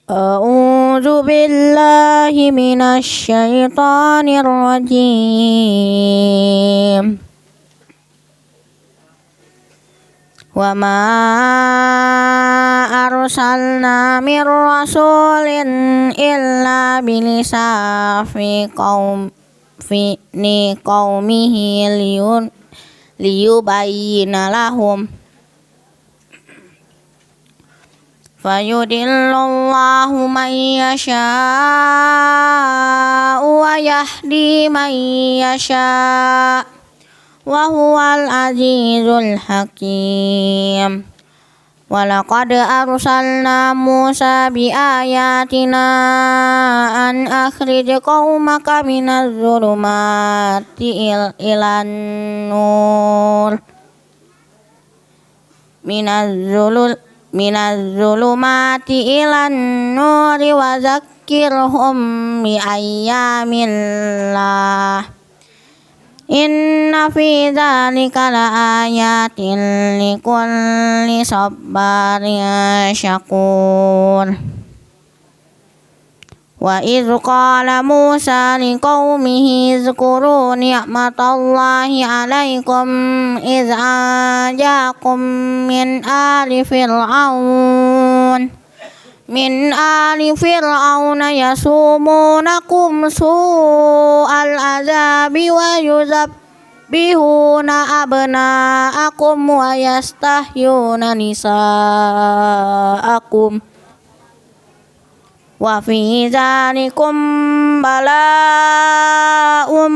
A'udzu billahi minasy syaithanir rajim. Wa ma arsalna mir rasulin illa bilisafi qaumihi liyubayyina lahum fayudillullahu man yasha'u wa yahdi man yasha' wa huwal azizul hakim. Walaqad arsalna Musa bi ayatina an akhrij qaumaka minaz zulumati ilan nur minaz zulumati ilan nuri wa zakkirhum bi ayyamillah. Inna fi dzalika laayatin likulli sabarin syakur. Wa idz qala Musa liqaumihi zkuru ni'matallahi 'alaikum idz anjaakum min ali fir'auna yasumunakum su'al azabi wa yuzabbihuna abna'akum wa yastahyuna nisa'akum wa fi dzalikum bala'um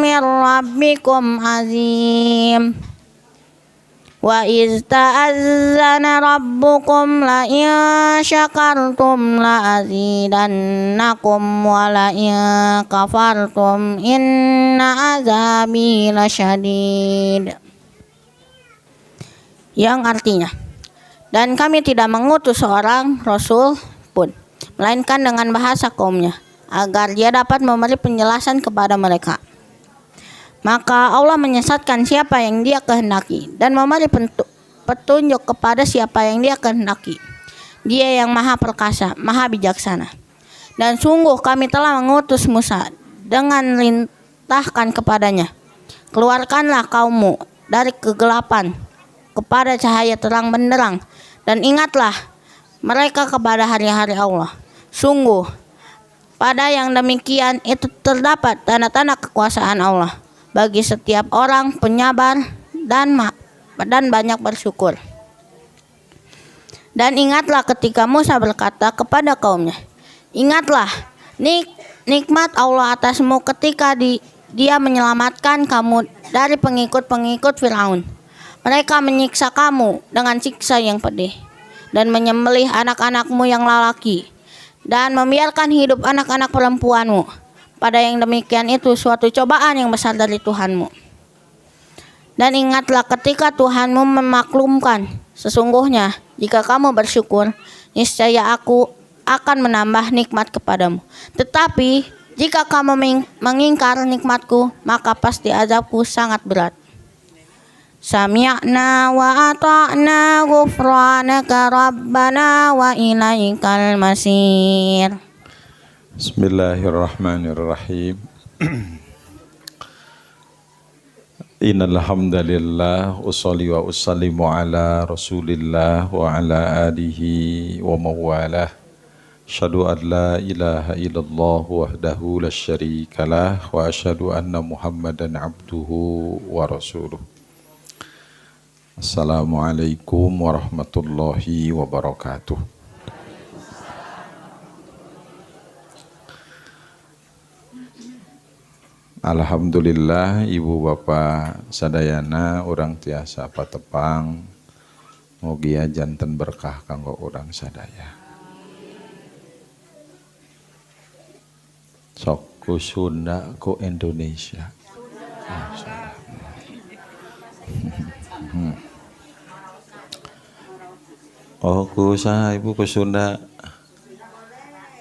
mir rabbikum azim. Wa iz ta'azzana rabbukum la in syakartum la azidannakum wa la in kafartum inna azabi lasyadid. Yang artinya, dan kami tidak mengutus seorang rasul pun melainkan dengan bahasa kaumnya agar dia dapat memberi penjelasan kepada mereka. Maka Allah menyesatkan siapa yang Dia kehendaki dan memberi petunjuk kepada siapa yang Dia kehendaki. Dia yang Maha Perkasa, Maha Bijaksana. Dan sungguh kami telah mengutus Musa dengan merintahkan kepadanya, keluarkanlah kaummu dari kegelapan kepada cahaya terang benderang, dan ingatlah mereka kepada hari-hari Allah. Sungguh pada yang demikian itu terdapat tanda-tanda kekuasaan Allah bagi setiap orang penyabar dan banyak bersyukur. Dan ingatlah ketika Musa berkata kepada kaumnya, ingatlah nikmat Allah atasmu ketika Dia menyelamatkan kamu dari pengikut-pengikut Firaun. Mereka menyiksa kamu dengan siksa yang pedih dan menyembelih anak-anakmu yang lelaki dan membiarkan hidup anak-anak perempuanmu. Pada yang demikian itu suatu cobaan yang besar dari Tuhanmu. Dan ingatlah ketika Tuhanmu memaklumkan, sesungguhnya jika kamu bersyukur, niscaya aku akan menambah nikmat kepadamu. Tetapi jika kamu mengingkar nikmatku, maka pasti azabku sangat berat. Sami'na wa ata'na ghufranaka rabbana wa ilaikal masir. Bismillahirrahmanirrahim. Innal hamdalillah usholli wa usallimu ala Rasulillah wa ala alihi wa mawalah. Asyhadu an la ilaha illallah wahdahu la syarikalah wa asyhadu anna Muhammadan abduhu wa rasuluh. Assalamualaikum warahmatullahi wabarakatuh. Alhamdulillah ibu bapak sadayana urang tiasa patepang mugia janten berkah kanggo urang sadaya. Sok ku Sunda ku Indonesia. Oh ku saha ibu ku Sunda.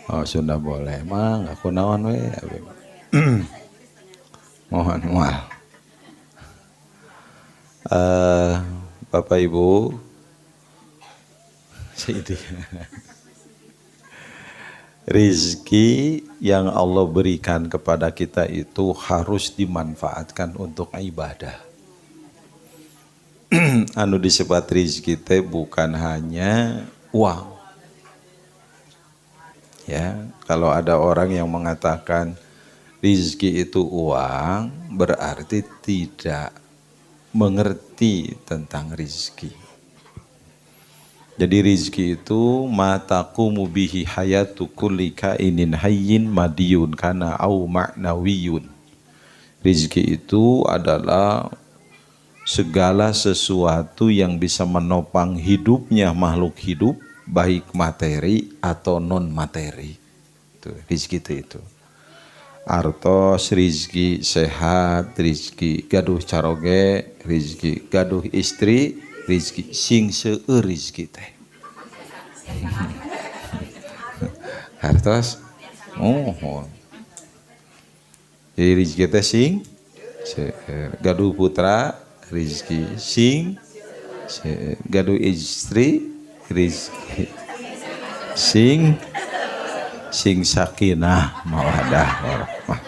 Oh Sunda boleh mah aku naon we. Mohon maaf. Bapak Ibu, rizki yang Allah berikan kepada kita itu harus dimanfaatkan untuk ibadah. Anu disebut rizki teh bukan hanya uang. Ya, kalau ada orang yang mengatakan rizki itu uang, berarti tidak mengerti tentang rizki. Jadi rizki itu mataqumu bihi hayatu kulli kainin hayyin madiyun kana au ma'nawiyun. Rizki itu adalah segala sesuatu yang bisa menopang hidupnya makhluk hidup, baik materi atau non materi. Itu rizki itu. Artos rizki sehat, rizki gaduh caroge, rizki gaduh istri, rizki sing seueur rizki teh. Artos jadi rizki teh sing seueur. Gaduh putra rizki sing seueur. Gaduh istri rizki sing sakinah mawadah warahmah.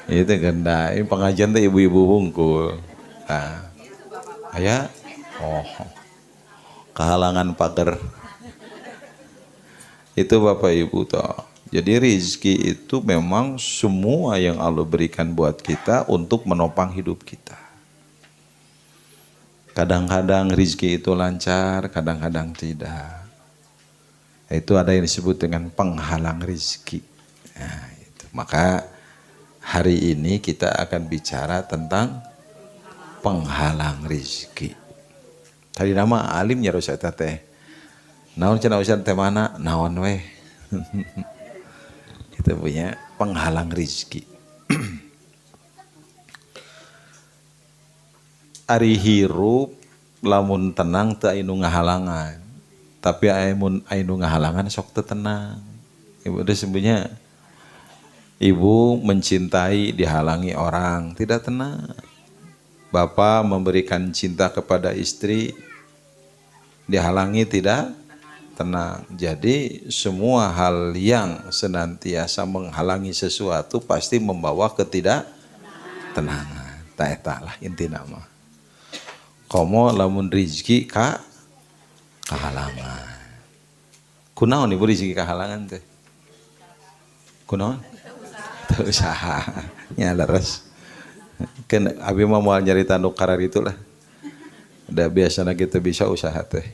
Itu genda ini pengajian teh ibu-ibu bungkul. Nah, aya kehalangan pagar. Itu Bapak Ibu toh. Jadi rizki itu memang semua yang Allah berikan buat kita untuk menopang hidup kita. Kadang-kadang rizki itu lancar, kadang-kadang tidak. Itu ada yang disebut dengan penghalang rizki. Nah, itu. Maka hari ini kita akan bicara tentang penghalang rizki. Tadi nama alimnya Rosata teh. Naon cenah usan teh mana? Naon weh. Kita punya penghalang rizki. Ari hirup lamun tenang teu anu ngahalangan. Tapi anu ngahalangan sok teu tenang. Ibu sebenarnya ibu mencintai dihalangi orang, tidak tenang. Bapak memberikan cinta kepada istri, dihalangi tidak tenang. Jadi semua hal yang senantiasa menghalangi sesuatu pasti membawa ketidaktenangan. Ta eta lah intina mah. Komo lamun rizki kahalangan. Kunaon ibu rizki kahalangan teh? Kunaon? Teu usaha. Nya leres. Kan abi mah moal nyarita nu karar itulah. Udah biasana kita bisa usaha teh.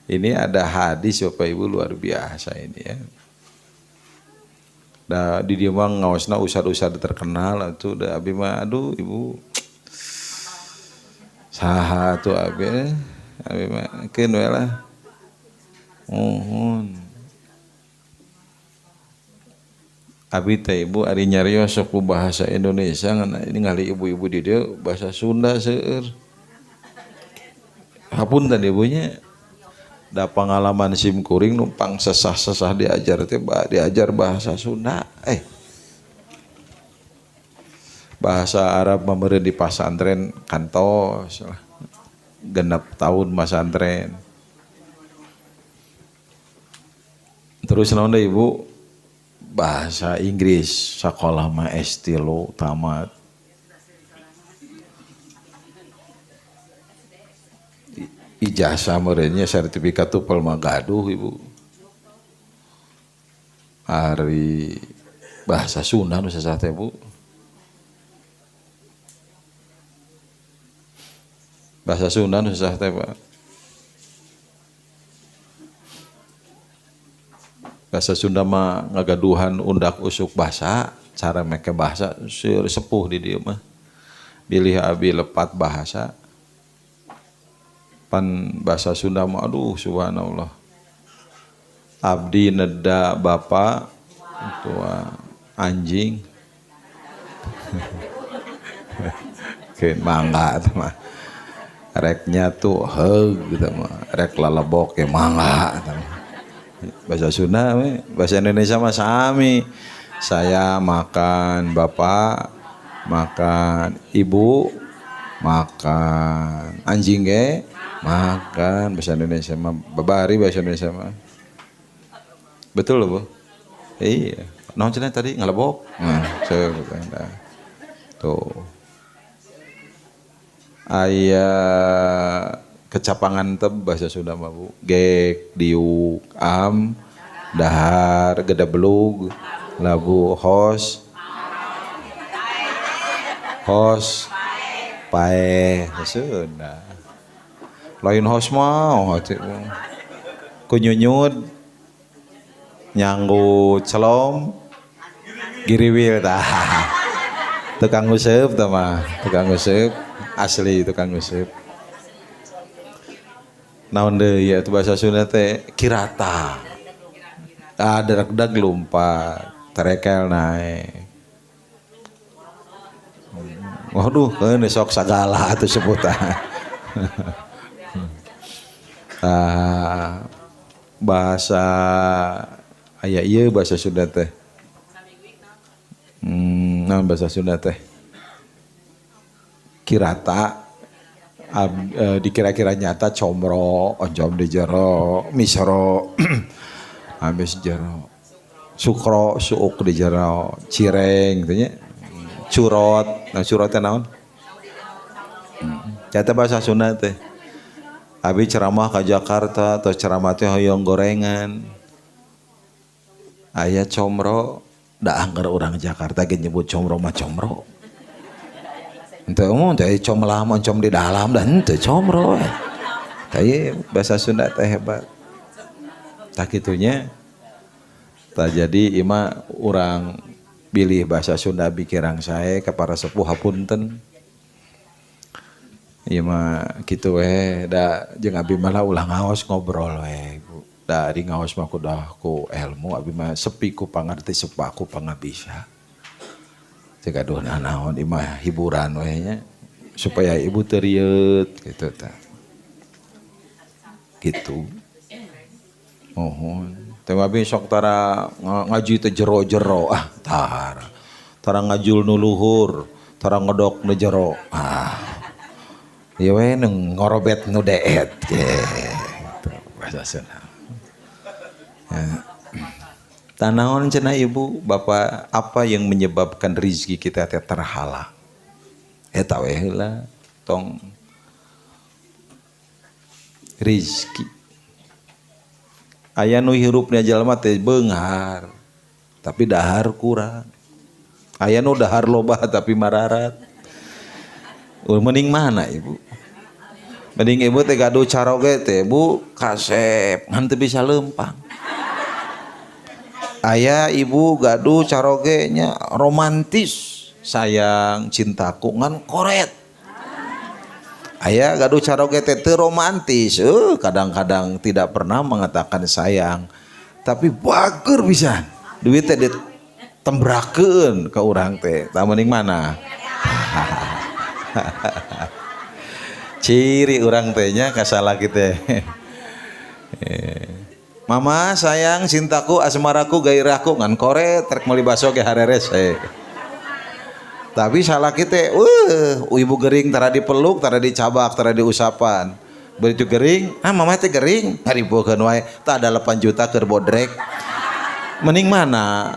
Ini ada hadis Bapak Ibu luar biasa ini ya. Da di dieu mah ngaosna ustad-ustad terkenal atuh da abi mah aduh Ibu. Saha atuh abi mah keun we lah. Abi teh Ibu ari nyarios sok bahasa Indonesia ini ngali ibu-ibu di dieu bahasa Sunda seueur. Hapunten ibunya da pengalaman sim kuring numpang sesah-sesah diajar teh diajar bahasa Sunda. Bahasa Arab mameureun di pasantren kantos lah. Genep tahun masantren. Terus naon deui Ibu? Bahasa Inggris sekolah mah S3 tamat. Ijazah merenya sertifikat tupel mah gaduh Ibu. Hari bahasa Sunda nu sasah teh Bu. Bahasa Sunda nu sasah teh Pak. Bahasa Sunda mah ngagaduhan undak usuk bahasa, cara make bahasa sepuh di dieu mah. Bilih abi lepat bahasa. Pan bahasa Sunda mah aduh subhanallah. Abdi neda bapa tua anjing. Keun mangga teh mah. Rek nyatu heug gitu mah. Rek lalebok ge mangga teh mah. Bahasa Sunda, bahasa Indonesia mah sami. Saya makan, bapak makan, ibu makan. Anjing ge makan. Bahasa Indonesia mah babari bahasa Indonesia mah. Betul loh, Bu? Iya. Naon cenah tadi ngalebok. Nah, tuh. Aya kecapangan teb bahasa Sunda mah, Bu. Gek, diuk, am, dahar, gedeblug, labu, hos, pae, Sunda. Lain hos mah, kunyunyud, nyanggut celom, giriwil tah. Tukang nguseup tah mah, tukang nguseup asli tukang nguseup. Naon deui ya bahasa Sunda teh kirata. Derek-deg lompat, terekel naik. Waduh, keun sok sagala atuh sebutan. Bahasa aya ieu bahasa Sunda teh. Naon bahasa Sunda teh? Kirata dikira-kira nyata comro, oncom di jero, misro, habis jero, sukro, suuk di jero, cireng, gitu nya, curot, nah curotnya naon? Nyata bahasa Sunda teh. Abi ceramah ke Jakarta atau ceramah teh hoyong gorengan. Aya comro, da anggar orang Jakarta ge nyebut comro mah comro. Henteu mah teh comlah moncom di dalam dan henteu comro. Tah bahasa Sunda teh hebat. Tah kitunya. Tah jadi ima urang pilih bahasa Sunda bikirang sae ka para sepuh hapunten. Ieu mah kitu we da jeung abi mah ulah ngaos ngobrol we Bu. Da di ngaos mah kudah ku ilmu abi mah sepi ku pangarti sepa ku pangabisa. Cek aduh naon ieu mah hiburan we nya supaya ibu teu rieut kitu tah. Gitu. Mohon. Teu abi sok tara ngaji teh jero-jero tara ngajul nu luhur, tara ngodok nu jero. Ieu we nu ngorobet nu deet gitu bahasa Sunda. Tanaon cenah Ibu, Bapak, apa yang menyebabkan rezeki kita teh terhalang? Eta we heula tong rezeki. Aya nu hirupna jalma teh beunghar, tapi dahar kurang. Aya nu dahar loba tapi mararat. Mending mana Ibu? Mending Ibu teh gaduh caroge teh Bu kasep ngan teu bisa leumpang. Aya Ibu gaduh caroge nya romantis, sayang cintaku ngan koret. Aya gaduh caroge teh teu romantis, kadang-kadang tidak pernah mengatakan sayang, tapi bager pisan. Duit teh ditembrakeun ka urang teh. Tah mending mana? Ciri orang tehnya kasalah kita. Mama sayang cintaku asmaraku gairahku ngan koret trek meuli baso ge hareres. Tapi salah kita, ibu gering tara dipeluk, tara dicabak, tara diusapan. Begitu gering, mama teh gering, haribokeun wae. Tah ada 8 juta keur bodrek. Mending mana?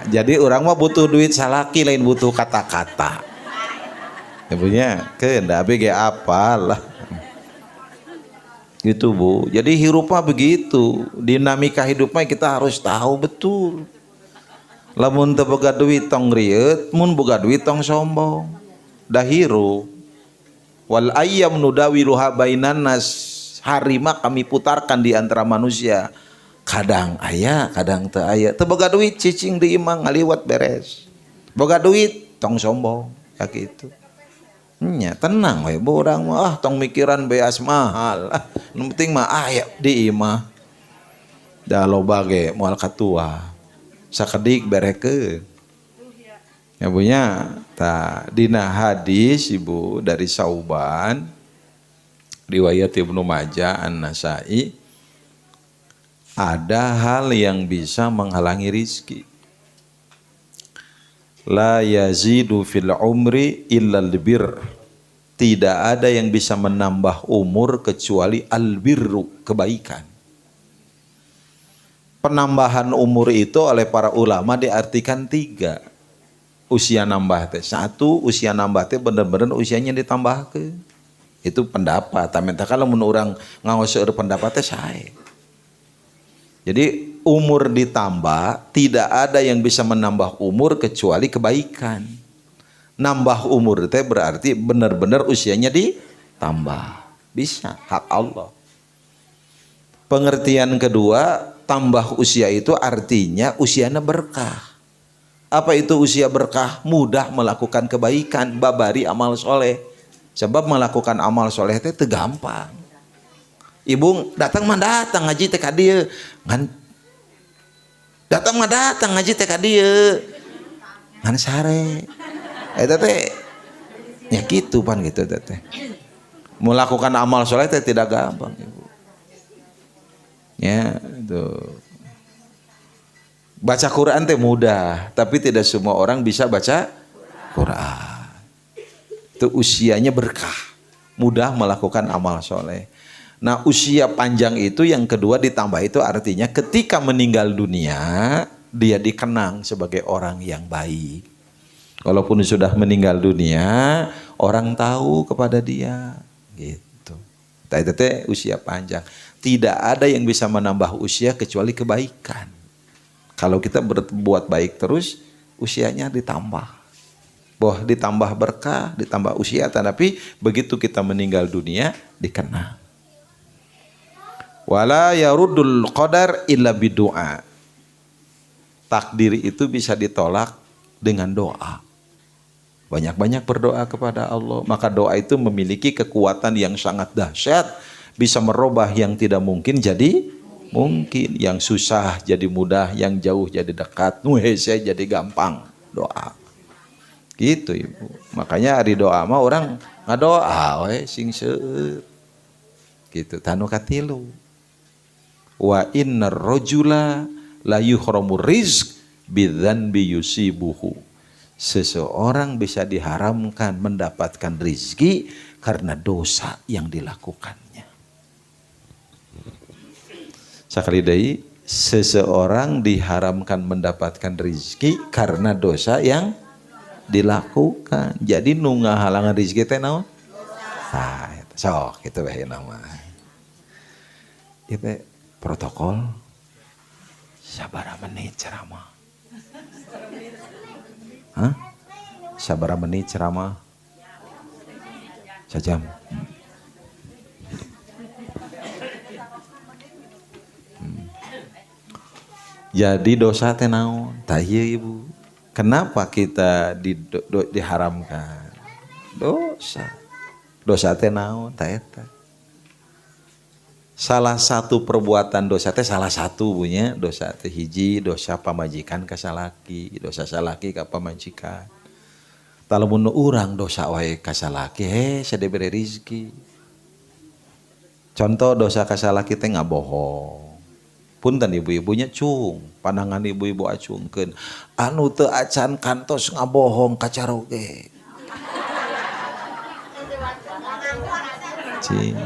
Jadi orang mah butuh duit salaki lain butuh kata-kata. Ibunya keunda abi ge apal lah. Gitu Bu. Jadi hirup mah begitu. Dinamika hidup mah kita harus tahu betul. Lamun teu boga duit tong rieut, mun boga duit tong sombong. Da hirup. Wal ayyam nudawiluha bainan nas. Hari mah kami putarkan di antara manusia. Kadang aya, kadang teu aya. Teu boga duit cicing di imang ngaliwat beres. Boga duit tong sombong, ya gitu. Nya tenang we urang mah tong mikiran beas mahal. Nu penting mah aya di imah. Da loba ge moal katua. Sakedik berekeun. Ya punya ta dina hadis Ibu dari Sauban riwayat Ibnu Majah An-Nasai. Ada hal yang bisa menghalangi rizki. La yazidu fil umri illal bir. Tidak ada yang bisa menambah umur kecuali albirru, kebaikan. Penambahan umur itu oleh para ulama diartikan 3. Usia nambah teh 1, usia nambah teh bener-bener usianya ditambah ke. Itu pendapat. Tapi kalau mun urang ngawaseur pendapat teh sae. Jadi umur ditambah, tidak ada yang bisa menambah umur kecuali kebaikan. Nambah umur teh berarti benar-benar usianya ditambah. Bisa, hak Allah. Pengertian kedua, tambah usia itu artinya usianya berkah. Apa itu usia berkah? Mudah melakukan kebaikan, babari amal soleh. Sebab melakukan amal soleh itu gampang. Ibu datang mah datang ngaji teh ka dieu. Ngan datang mah datang ngaji teh ka dieu. Ngan sare. Eta teh ya gitu pan gitu teh. Melakukan amal soleh teh tidak gampang, Ibu. Ya, itu. Baca Quran teh mudah, tapi tidak semua orang bisa baca Quran. Itu usianya berkah, mudah melakukan amal soleh. Nah, usia panjang itu yang kedua ditambah itu artinya ketika meninggal dunia dia dikenang sebagai orang yang baik. Walaupun sudah meninggal dunia, orang tahu kepada dia, gitu. Itu teh usia panjang. Tidak ada yang bisa menambah usia kecuali kebaikan. Kalau kita berbuat baik terus, usianya ditambah. Bahwa ditambah berkah, ditambah usia, tapi begitu kita meninggal dunia dikenang. Wala yaruddul qadar illa bidu'a. Takdir itu bisa ditolak dengan doa. Banyak-banyak berdoa kepada Allah, maka doa itu memiliki kekuatan yang sangat dahsyat, bisa merubah yang tidak mungkin jadi mungkin, yang susah jadi mudah, yang jauh jadi dekat, nuhese jadi gampang. Doa. Gitu, Ibu. Makanya hari doa mah orang ngadoa we sing seueur. Gitu, tanu katilu. Wa innar rajula la yuhramu rizq bidzanbi yusibuhu. Seseorang bisa diharamkan mendapatkan rizki karena dosa yang dilakukannya. Sakali deui, seseorang diharamkan mendapatkan rizki karena dosa yang dilakukan. Jadi nu ngahalangan rizki teh naon? Nah, sok kitu bae nama. Ieu teh protokol sabaraha menit ceramah. Hah? Sabaraha menit ceramah? Sajam. Jadi dosa teh naon? Tah ieu Ibu. Kenapa kita diharamkan? Dosa. Dosa teh naon? Tah eta. Salah satu perbuatan dosa teh salah satu punya dosa teh hiji dosa pamajikan ka salaki, dosa salaki ka pamajikan. Talamun urang dosa wae ka salaki, sadibere rezeki. Contoh dosa ka salaki teh ngabohong. Punten ibu-ibunya cung, pandangan ibu-ibu acungkeun. Anu teu acan kantos ngabohong kacaroge. Cing.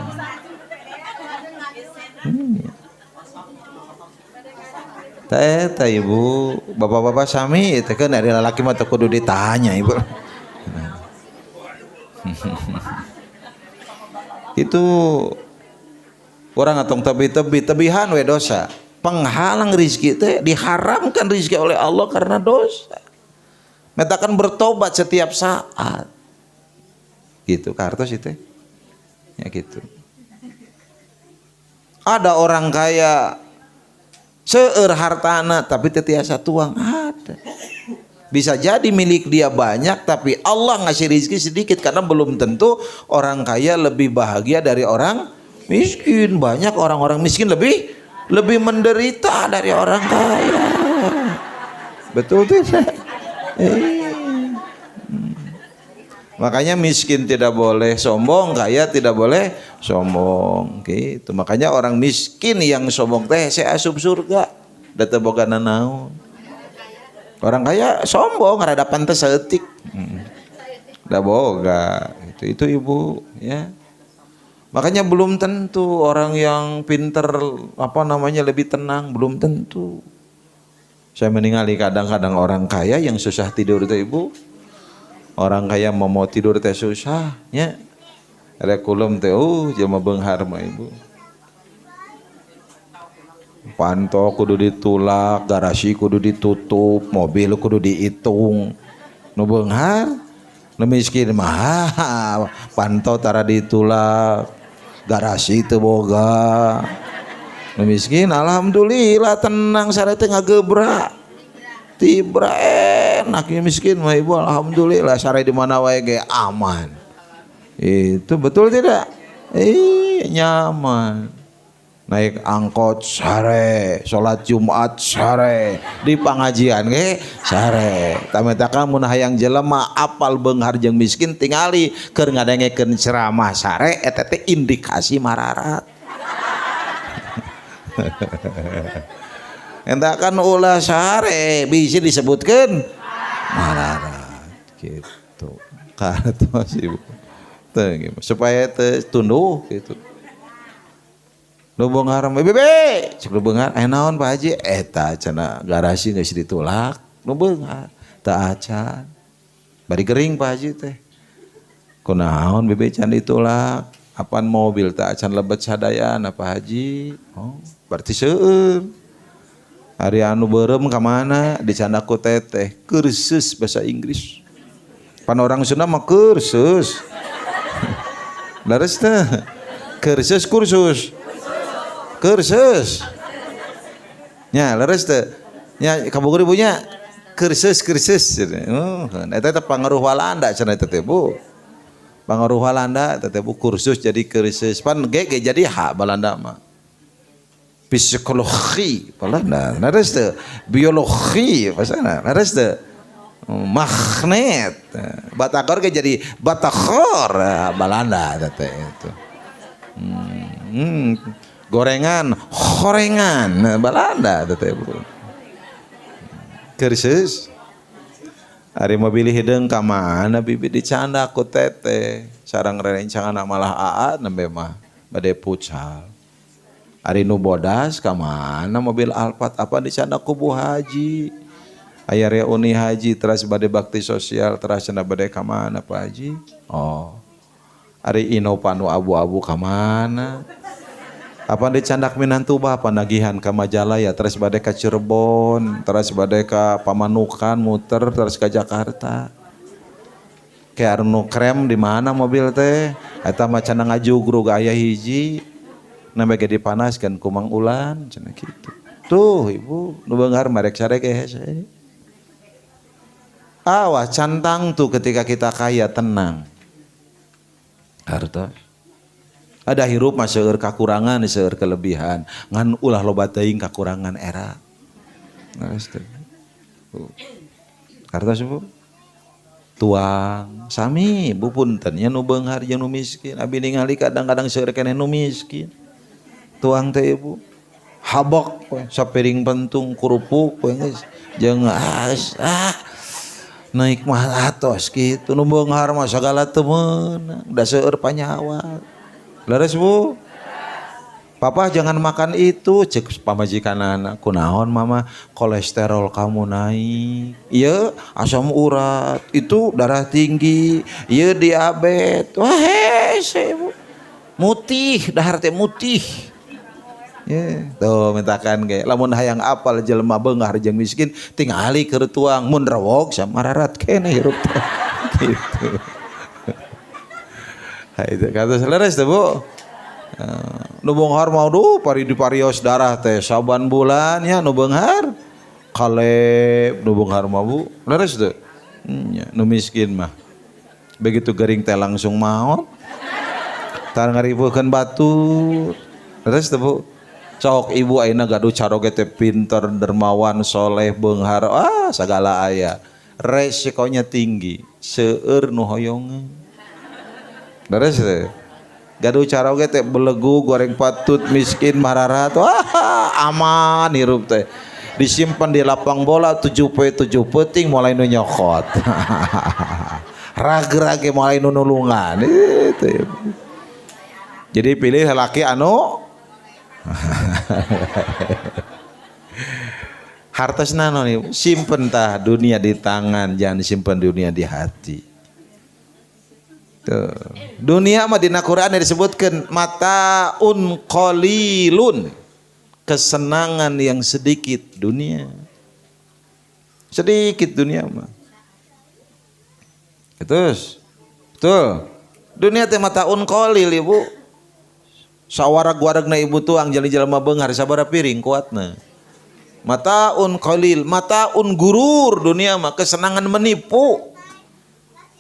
Eta Ibu, bapak-bapak sami teh kan ari lalaki mah teu kudu ditanya Ibu. Itu orang atong tebihan we dosa. Penghalang rizki teh diharamkan rizki oleh Allah karena dosa. Metakan bertobat setiap saat. Gitu kartos itu. Ya gitu. Ada orang kaya seueur hartana tapi teu tiasa tuang, ada. Bisa jadi milik dia banyak tapi Allah ngasih rizki sedikit karena belum tentu orang kaya lebih bahagia dari orang miskin. Banyak orang-orang miskin lebih menderita dari orang kaya. Betul tidak? Makanya miskin tidak boleh sombong, kaya tidak boleh sombong. Gitu. Makanya orang miskin yang sombong teh saya asup surga. Da teu boga nanaon. Orang kaya sombong ngaradapan teh saeutik. Da boga itu ibu ya. Makanya belum tentu orang yang pinter lebih tenang, belum tentu. Saya meninggali kadang-kadang orang kaya yang susah tidur teh ibu. Orang kaya mau tidur teh susah nya. Ada kulum teh jelema beunghar mah ibu. Panto kudu ditulak, garasi kudu ditutup, mobil kudu dihitung. Nu beunghar, nu miskin mah panto tara ditulak, garasi teu boga. Nu miskin alhamdulillah tenang sare teh ngagebra. Tibra enak ya miskin mah ibu alhamdulillah sare di mana wae ge aman. Itu betul tidak? Nyaman. Naik angkot sare, sholat Jumat sare, di pengajian ge sare. Tametakan mun hayang jelema apal beunghar jeung miskin tingali keur ngadengekeun ceramah sare eta teh indikasi mararat. Entah kan ulah sare bisa disebutkan mararat gitu. Karena sih supaya tunduh gitu. Nu beunghar bebe cek nu beunghar naon Pak Haji eta cenah garasi geus ditulak nu beunghar teu acan bari gering Pak Haji teh kunaon bebe can ditulak apaan mobil teu acan lebet sadayana Pak Haji berarti seueur hari anu beureum ka mana dicanda ku teteh kursus bahasa Inggris pan orang Sunda mah kursus laras teh kursus nya leres teh nya kabogur ibunya kursus eta teh pangaruh Walanda cenah eta teh Bu pangaruh Walanda eta teh Bu kursus jadi kursus pan ge jadi hak Belanda mah psikologi Belanda leres teh biologi pasana leres teh magnet batagor ge jadi batagor Belanda eta teh itu gorengan Belanda teh Bu kursus ari mobil hideung ka mana bibi dicanda ku teteh sareng rerencangan malah aa nembe mah bade pucal ari nu bodas ka mana mobil Alphard apa dicanda ku Bu Haji aya reuni haji teras bade bakti sosial teras cenah bade ka mana Pak Haji ari Innova nu abu-abu ka mana apa dicandak minantu bapak nagihan ke Majalaya terus bade ka Cirebon terus bade ka Pamanukan muter terus ke Jakarta kayak anu krem di mana mobil teh eta mah cenah ngajugrug aya hiji nambe ge dipanaskeun ku Mang Ulan cenah kitu tuh ibu nu beunghar marek sare ge hese awas cantang tuh ketika kita kaya tenang harta ada hirup mah seueur kakurangan seueur kelebihan ngan ulah loba teuing kakurangan era geus teh kartos Bu tuang sami Bu punten nya nu beunghar jeung nu miskin abi ningali kadang-kadang seueur keneh nu miskin tuang teh Ibu habok sapiring pentung kurupuk geus jeung naik mah atos kitu nu beunghar mah sagala teu meunang da seueur panyawa leres Bu papa jangan makan itu cek pamajikanana kunaon mama kolesterol kamu naik iya asam urat itu darah tinggi iya diabetes wah hese Bu mutih dahar teh mutih ya tuh mintakan ge lamun hayang apal jelema beunghar jeung miskin tingali keur tuang mun rewog samararat keneh hirup gitu. Itu kata seleres teh Bu nu beunghar mah pari diparios darah teh saban bulan ya nu beunghar kaleb nu beunghar mah Bu leres teh nu miskin mah begitu gering teh langsung maot tar ngaripukeun batur leres teh Bu sok ibu ayeuna gaduh caroge teh pinter dermawan soleh beunghar sagala aya resikonya tinggi seueur nu hoyongeun beres teh gaduh caroge teh belegu goreng patut miskin mararat wah aman hirup teh disimpan di lapang bola 7 peting mulai nu nyokot. Rage-rage mulai nu nulungan itu ya. Jadi pilih laki anu hartosna nih simpen tah dunia di tangan, jangan disimpan dunia di hati. Tuh. Dunia mah dina Quran disebutkan mataun qalilun, kesenangan yang sedikit dunia. Sedikit dunia mah. Terus betul. Dunia teh mataun qalil ibu. Sawarag-waragna ibu tuang jali jelema beunghar sabaraha piring kuatna. Mataun qalil, mataun gurur, dunia mah kesenangan menipu.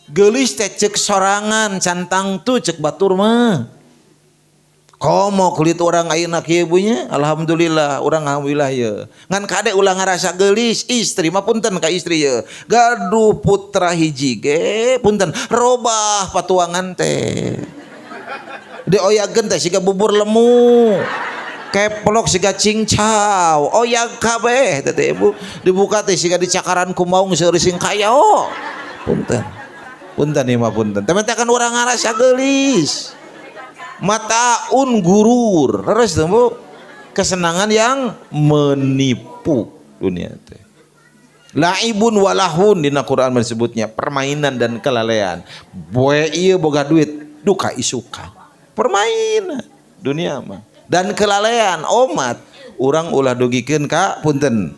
Geulis teh ceuk sorangan, cantang tu ceuk batur mah. Komo kulit orang ayeuna kieu bunya, alhamdulillah urang alhamdulillah ye. Ngan kade ulah ngarasa geulis, istri mah punten ka istri ye. Gaduh putra hiji ge, punten robah patuangan teh. Dioyageun teh siga bubur lemu. Keplok siga cincau, oyag kabeh teh ibu. Dibuka teh siga dicakaran ku maung seueur sing kayao. Punten. Punten ieu mah punten. Teh kan urang ngarasa geulis. Mataun gurur. Terus tuh Bu, kesenangan yang menipu dunia teh. Laibun walahun dina Quran disebutnya permainan dan kelalaian. Boe ieu boga duit duka isukan. Permainan dunia mah. Dan kelalaian umat orang ulah dugikeun ka punten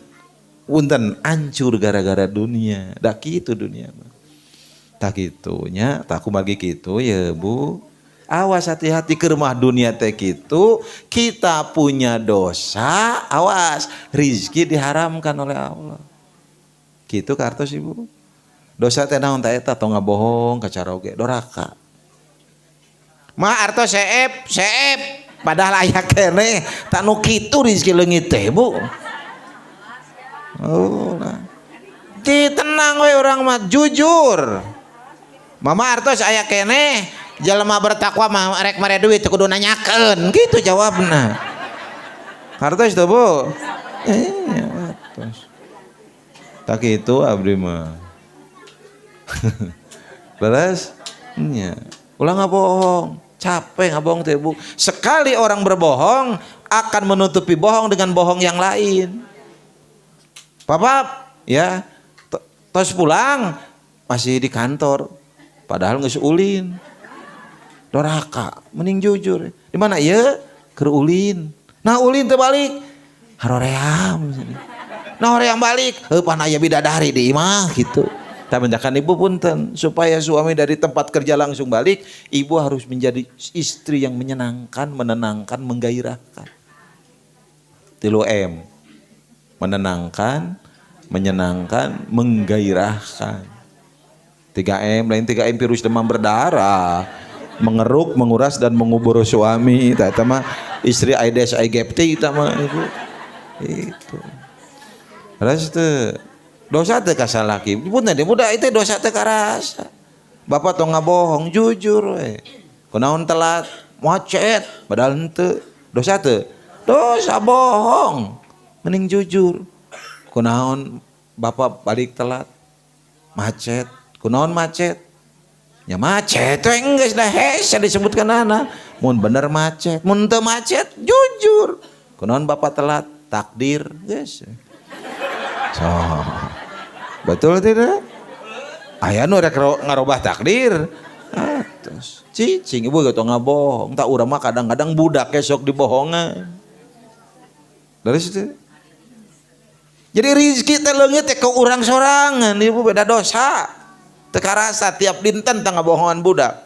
hancur gara-gara dunia. Da kitu dunia mah. Tak kitunya, tak kumagi kitu ya Bu. Awas hati-hati ke rumah dunia teh kitu, kita punya dosa, awas rizki diharamkan oleh Allah. Kitu kartos Ibu. Dosa teh naon tah eta tong ngabohong ka caroge doraka. Ma artos seep padahal aya keneh tak nu kitu rizki leungit teh Bu. Oh lah. Di tenang we urang mah jujur. Mama artos aya keneh jalema bertakwa mah rek mere duit kudu nanyakeun gitu jawabna. Hartos tuh Bu. Hartos. Tak kitu abdi mah. Beres? Nya. Ulah ngabohong. Capek ngabohong teh Bu. Sekali orang berbohong akan menutupi bohong dengan bohong yang lain. Papa ya tos pulang masih di kantor padahal geus ulin. Doraka mending jujur. Di mana ieu? Keur ulin. Nah ulin teu balik. Haroream. Nah hoream balik, heupan aya bidadari di imah gitu. Tah menjakan ibu punten supaya suami dari tempat kerja langsung balik, ibu harus menjadi istri yang menyenangkan, menenangkan, menggairahkan. 3M. Menenangkan, menyenangkan, menggairahkan. 3M lain 3M virus demam berdarah. Mengeruk, menguras dan mengubur suami. Eta mah istri Aedes aegypti eta mah ibu. Itu. Terus teh dosa teh ka salaki. Punten teh budak itu dosa teh karasa. Bapak tong ngabohong jujur we. Kunaon telat macet padahal henteu. Dosa teh. Dosa bohong. Mending jujur. Kunaon bapak balik telat macet. Kunaon macet? Ya macet we geus da hese disebutkan anak. Mun bener macet, mun teu macet jujur. Kunaon bapak telat? Takdir geus. So. Betul tidak? Aya nu rek ngarobah takdir. Atos. Cicing ibu geus ngabohong. Tak urang mah kadang-kadang budak esok dibohongan. Dari situ. Jadi rezeki teh leungit teh ka urang sorangan, ibu beda dosa. Teu karasa tiap dinten teh ngabohongan budak.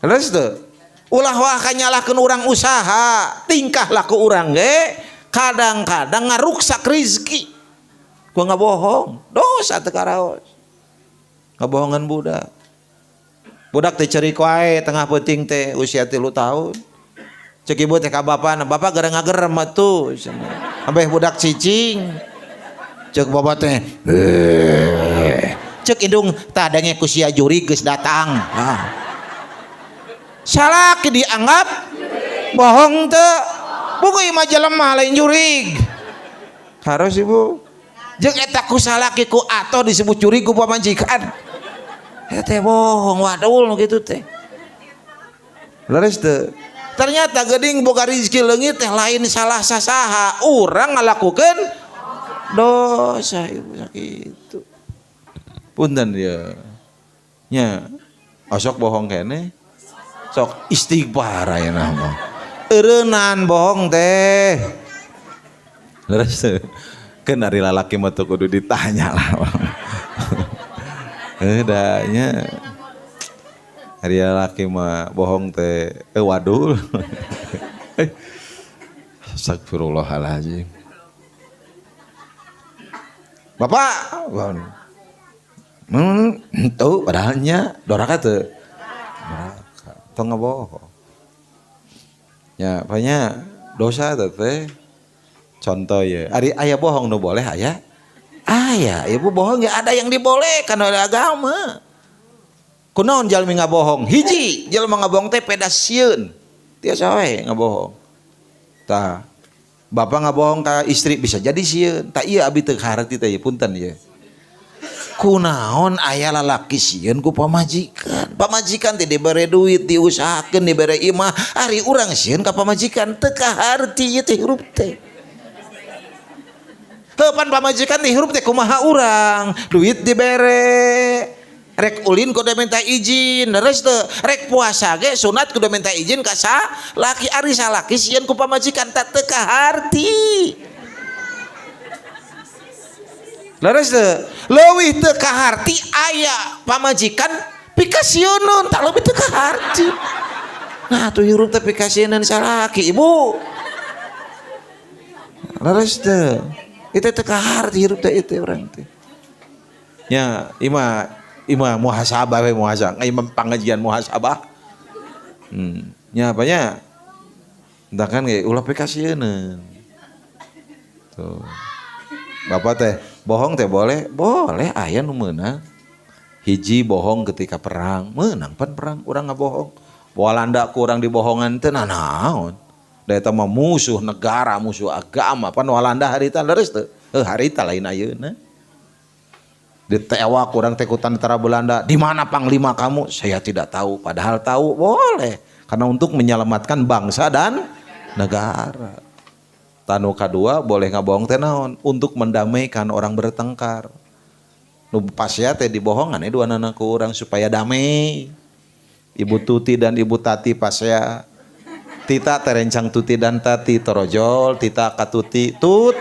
Terus teh ulah wah kanyalahkeun urang usaha, tingkah laku urang ge kadang-kadang ngaruksak rezeki. Gua nggak bohong, dosa teu karaos. Ngabohongan budak. Budak teh ceurik wae tengah peuting teh usia 3 tahun. Cek ibu teh ka bapana, bapak gereng-gerem atuh. Ambeh budak cicing. Cek bapak teh. Cek indung tah denge ku sia juri geus datang. Salaki dianggap bohong teu. Pokoknya mah jelema lain jurig. Harus ibu. Jeung eta ku salaki ku atoh disebut curi ku pamajikan. Eta teh bohong wadul gitu teh. Leres teu. Ternyata geuning boga rezeki leungit teh lain salah sasaha, urang ngalakukeun dosa ibu sakitu. Punten dia. Nya osok bohong kene. Sok istighfar ayeuna mah. Eureunnan bohong teh. Leres teu. Keun ari lalaki mah teu kudu ditanya lah. Nya hari laki mah bohong teh wadul. Astagfirullahaladzim. Bapak tuh padahalnya doraka teu tong ngabohong ya banyak dosa teh. Contoh ya ari aya bohong nu boleh aya ibu bohong ya ada yang dibolehkan oleh agama. Kunaon jalmi ngabohong? Hiji, jalma ngabohong teh pedas sieun. Tiasa we ngabohong. Tah, bapak ngabohong ka istri bisa jadi sieun. Tah ieu abi teu hareuti teh punten ieu. Kunaon aya lalaki sieun ku pamajikan. Pamajikan teh dibere duit, diusahakeun, dibere imah. Ari urang sieun ka pamajikan teu kaharti ieu teh hirup teh. Heupan pamajikan teh hirup teh kumaha urang? Duit dibere. Rek ulin kudu minta izin, leres teu. Rek puasa ge sunat kudu minta izin ka laki ari salaki sieun ku pamajikan teh teu kaharti. Leres teu. Leuwih teu kaharti aya pamajikan pikasieunun tak leuwih teu kaharti. Nah tuh hirup teh pikasieunun salaki ibu. Leres teu. Itu teu kaharti hirup teh itu urang teh. Nya ima muhasabah we muhasabah ngai pangajian muhasabah. Nya apanya? Entah kan ge ulah pikasieunun. Tuh. Bapak teh bohong teh boleh? Boleh aya nu meunang. Hiji bohong ketika perang, meunang pan perang urang ngabohong. Walanda ku urang dibohongan teh nanaon. Da eta mah musuh negara, musuh agama, pan Walanda harita leres teu? Harita lain ayeuna. Ditewak kurang tekutan tentara Belanda. Di mana panglima kamu? Saya tidak tahu. Padahal tahu boleh. Karena untuk menyelamatkan bangsa dan negara. Tanu kadua boleh ngabohong teh naon? Untuk mendamaikan orang bertengkar. Nu pasya teh dibohongan dua anak urang supaya damai. Ibu Tuti dan Ibu Tati pasya. Tita terencang Tuti dan Tati torojol. Tita katuti tut.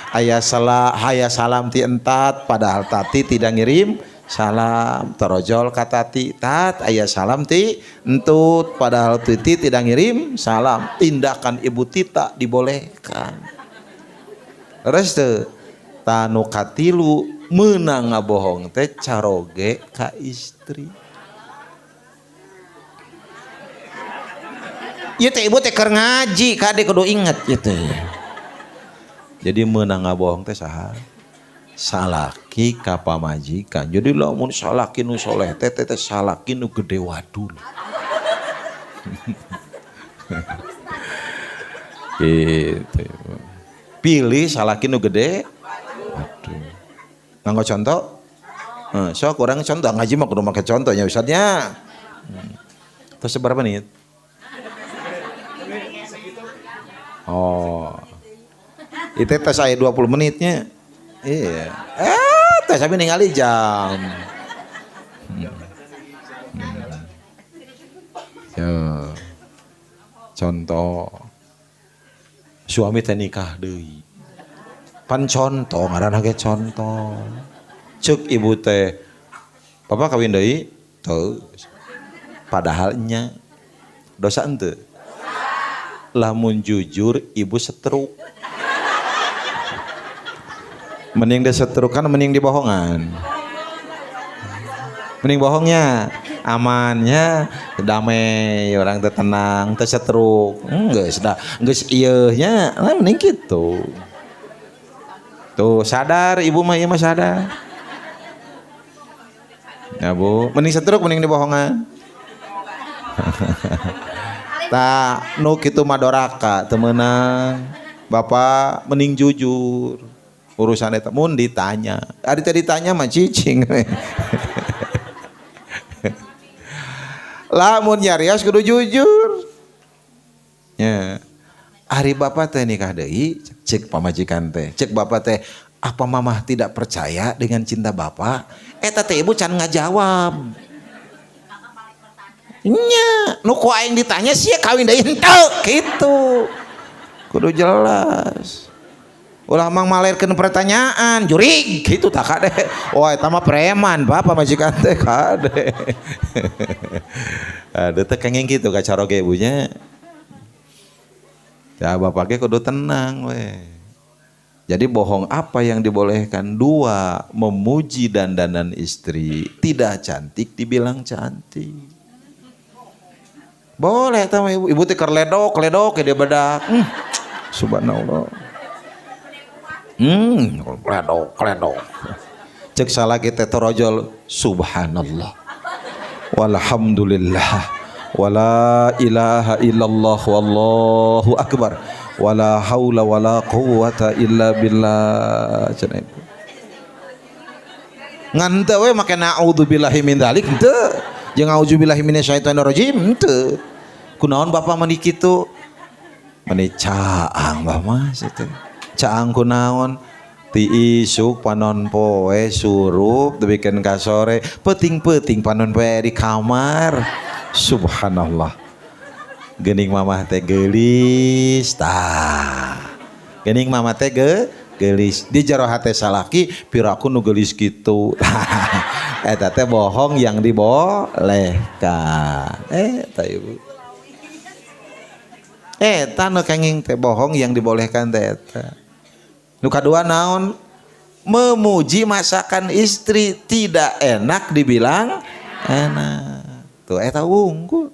Aya salam ti entat padahal Tati tidak ngirim salam. Torojol ka Tati, tat aya salam ti entut padahal Titi tidak ngirim salam. Tindakan Ibu Tita dibolehkan. Leres teu? Tanu katilu meunang ngabohong teh caroge ka istri. Ieu teh ibu teh keur ngaji, kade kudu inget ieu teh. Jadi meunang ngabohong teh saha? Salaki ka pamajikan. Jadi lamun salaki nu soleh teh salaki nu gede wadul. Gitu. Pilih salaki nu gede wadul. Nganggo contoh? Sok urang contoh ngaji mah kudu make contohnya Ustaznya. Terus seberapa menit? Oh. Itu tes saya 20 menitnya. Iya. Tes sampai ningali jam. Ya. Contoh. Suami teh nikah deui. Pan contoh ngaranna ge contoh. Ceuk ibu teh, "Papa kawin deui?" Teu. Padahal nya dosa henteu. Lamun jujur ibu setruk. Mending disetrukan, mending dibohongan. Mending bohongnya, amannya, damai, orang teh tenang, teh setruk. Geus ieu nya, mending kitu. Tuh sadar ibu mah ieu mah sadar. Ya Bu, mending setruk, mending dibohongan. Tak nu kitu mah doraka teu meunang. Bapak mending jujur. urusan eta mun ditanya. Ari teh ditanya mah cicing. Lamun nyarios kudu jujur. Ya. Ari bapak teh nikah deui, cek pamajikan teh. Cek bapak teh, apa mamah tidak percaya dengan cinta bapak? Eta teh ibu can ngajawab. Nya, nu ku aing ditanya sih kawin deui henteu kitu. Kudu jelas. Ulah mang malerkeun pertanyaan, jurig gitu tak kade. Oh eta mah preman, bapak majikan teh kade. Ada teh kenging kitu ka caroge ibunya. Ya bapaknya kudu tenang weh. Jadi bohong apa yang dibolehkan? 2, memuji dandanan istri. Tidak cantik dibilang cantik. Boleh sama ibu. Ibu teh keur ledok ya dia bedak. Subhanallah. Ledok. Cek salah kita terojol. Subhanallah. Walhamdulillah. Wala ilaha illallah wallahu akbar wala haula wala quwwata illa billah. Cenah ibu ngan teu we make naudzubillahi min dzalik teu jeung auzubillahi minasyaitonir rajim teu. Kunaon bapak meni kitu? Meni caang bah mas teh. Caang kunaon? Ti isuk panon poe surup debikeun ka sore peuting-peuting panon poe di kamar. Subhanallah. Geuning mamah teh geulis tah. Geuning mamah teh geulis di jero hate salaki piraku nu geulis kitu. Eta teh bohong yang dibolehkan. Tah ibu. Eta nu kenging teh bohong yang dibolehkan teh eta. Nu kadua naon? Memuji masakan istri tidak enak dibilang enak. Tuh eta unggul.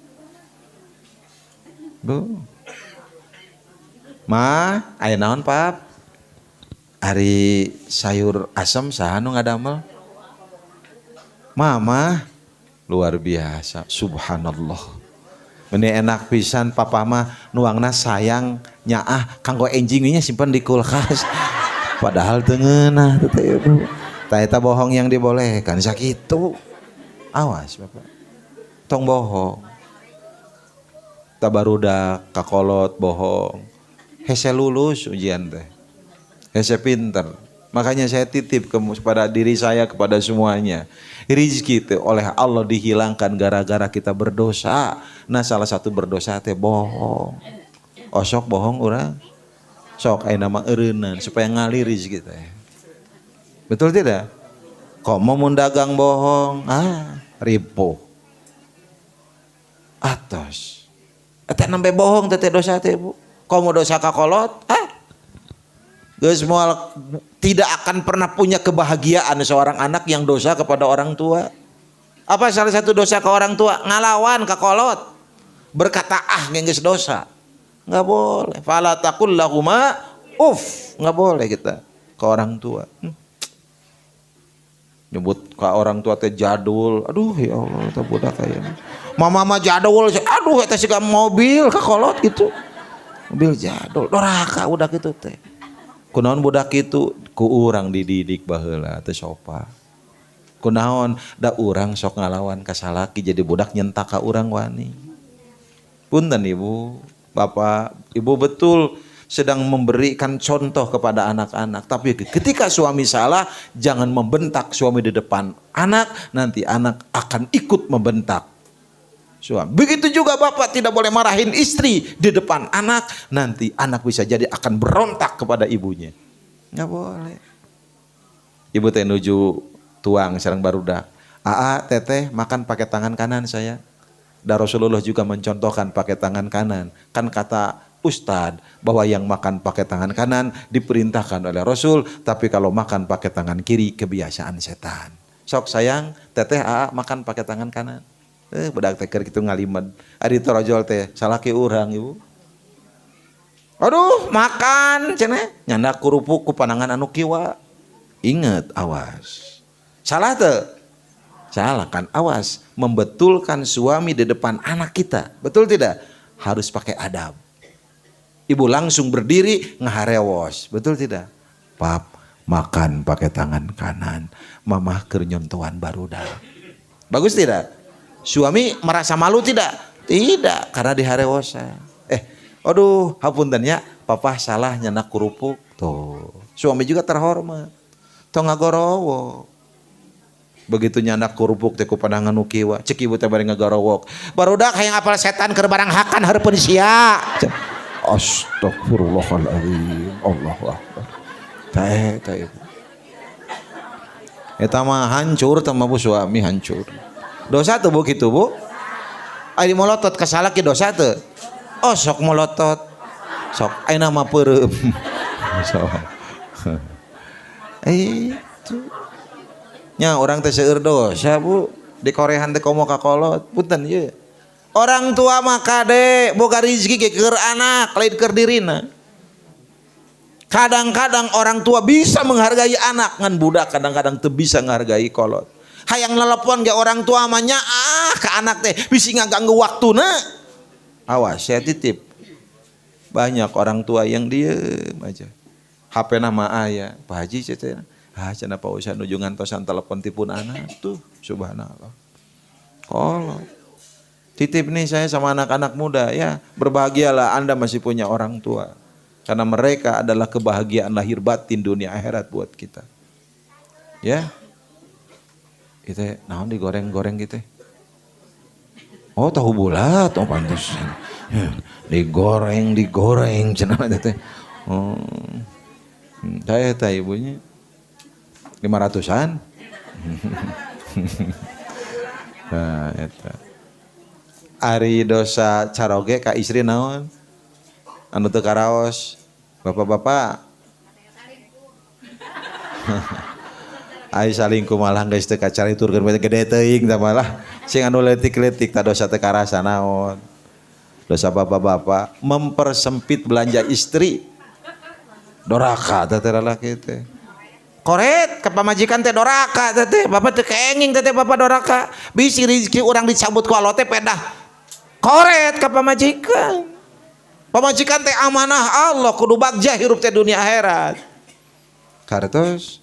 Bu. Ma, aya naon, Pap? Ari sayur asem saha nu ngadamel? Mama, luar biasa. Subhanallah. Meni enak pisan papa mah nuangna sayang nyaah kanggo enjing nya simpen di kulkas. Padahal teu ngeunah teh ibu. Tah eta bohong yang dibolehkan sakitu. Awas Bapak. Tong bohong. Tabarudak kakolot bohong. Hese lulus ujian teh. Hese pinter. Makanya saya titip kepada diri saya, kepada semuanya. Rizki itu oleh Allah dihilangkan gara-gara kita berdosa. Nah salah satu berdosa teh bohong. Osok bohong urang. Sok aya nama eureunnan supaya ngalir rizki teh. Betul tidak? Kok mau dagang bohong? Ripuh. Atos. Eta nembe bohong teh dosa teh Bu. Komo dosa kakolot? Geus moal tidak akan pernah punya kebahagiaan seorang anak yang dosa kepada orang tua. Apa salah satu dosa ke orang tua? Ngalawan kakolot. Berkata geus dosa. Enggak boleh. Fala taqul lahuma uff. Enggak boleh kita ke orang tua. Nyebut ke orang tua teh jadul. Aduh ya Allah teh budak aya. Mama jadul, aduh eta siga mobil kakolot gitu. Mobil jadul, doraka udah gitu teh. Kunaon budak itu ku urang dididik baheula teh sopa. Kunaon da urang sok ngalawan ka salaki jadi budak nyentak ka urang wani. Punten Ibu, Bapak, Ibu betul sedang memberikan contoh kepada anak-anak. Tapi ketika suami salah, jangan membentak suami di depan anak, nanti anak akan ikut membentak suami. Begitu juga bapak tidak boleh marahin istri di depan anak, nanti anak bisa jadi akan berontak kepada ibunya. Nggak boleh. Ibu teh nuju tuang sareng barudak. Teteh makan pakai tangan kanan saya. Dan Rasulullah juga mencontohkan pakai tangan kanan. Kan kata Ustadz bahwa yang makan pakai tangan kanan diperintahkan oleh Rasul, tapi kalau makan pakai tangan kiri kebiasaan setan. Sok sayang, teteh makan pakai tangan kanan. Budak teh keur kitu ngalimed. Ari torojol teh salaki urang Ibu. Aduh, makan cenah nyanda kurupuk ku panangan anu kiwa. Ingat, awas. Salah teu? Salah kan, awas. Membetulkan suami di depan anak kita. Betul tidak? Harus pakai adab. Ibu langsung berdiri ngaharewos. Betul tidak? Pap, makan pakai tangan kanan, mamah keur nyontohan barudak. Bagus tidak? Suami merasa malu tidak? Tidak, karena diharewosan. Aduh, hapunten ya, papa salah nyenak kerupuk. Tuh, suami juga terhormat. Tong ngagorowo. Begitu nyandak kerupuk teh ku pandangan nu kiwa, cek ibu teh bari ngagorowok. Barudak hayang apal setan keur barang hakan hareupeun sia. Astagfirullahaladzim. Allahu akbar. Teh. Eta mah hancur teh mah suami hancur. Dosa tuh bu kitu bu. Ari molotot ka salaki dosa teu. Oh sok molotot. Sok ayeuna mah peureum. Sok. Itu. Nya orang teh seueur dosa bu. Di korehan teh komo ka kolot. Punten ieu. Orang tua mah kade boga rezeki ge keur anak, lain keur dirina. Kadang-kadang orang tua bisa menghargai anak, ngan budak kadang-kadang teu bisa menghargai kolot. Hayang nelepon ge orang tua mah nyaah ka anak teh bisi ngaganggu waktuna. Awas saya titip. Banyak orang tua yang diem aja. HP nama aya, Pak Haji cenah. Cenah Pak Usan nuju ngantosan telepon tipun anak tuh, subhanallah. Kolot. Titip nih saya sama anak-anak muda ya, berbahagialah Anda masih punya orang tua. Karena mereka adalah kebahagiaan lahir batin dunia akhirat buat kita. Ya. Kita naon digoreng-goreng gitu. Oh tahu bulat, oh pantas. Digoreng cenah teh. Oh. Tah ibunya 500-an. Nah, eta. Ari dosa caroge ka istri naon? Anu teu karaos. Bapak-bapak. Ai salingkuh malah geus teu kacariturkeun gede teuing tah malah sing anu leutik-leutik tah dosa teu karasa naon. Dosa bapak-bapak mempersempit belanja istri. Doraka teh lalaki teh. Koret ke pamajikan teh doraka teh. Bapak teh keenging teh bapak doraka. Bisi rezeki urang dicabut ku Allah teh pedah. Koret ke pamajikan. Pamajikan teh amanah Allah kudu bagja hirup teh dunia akhirat. Kartos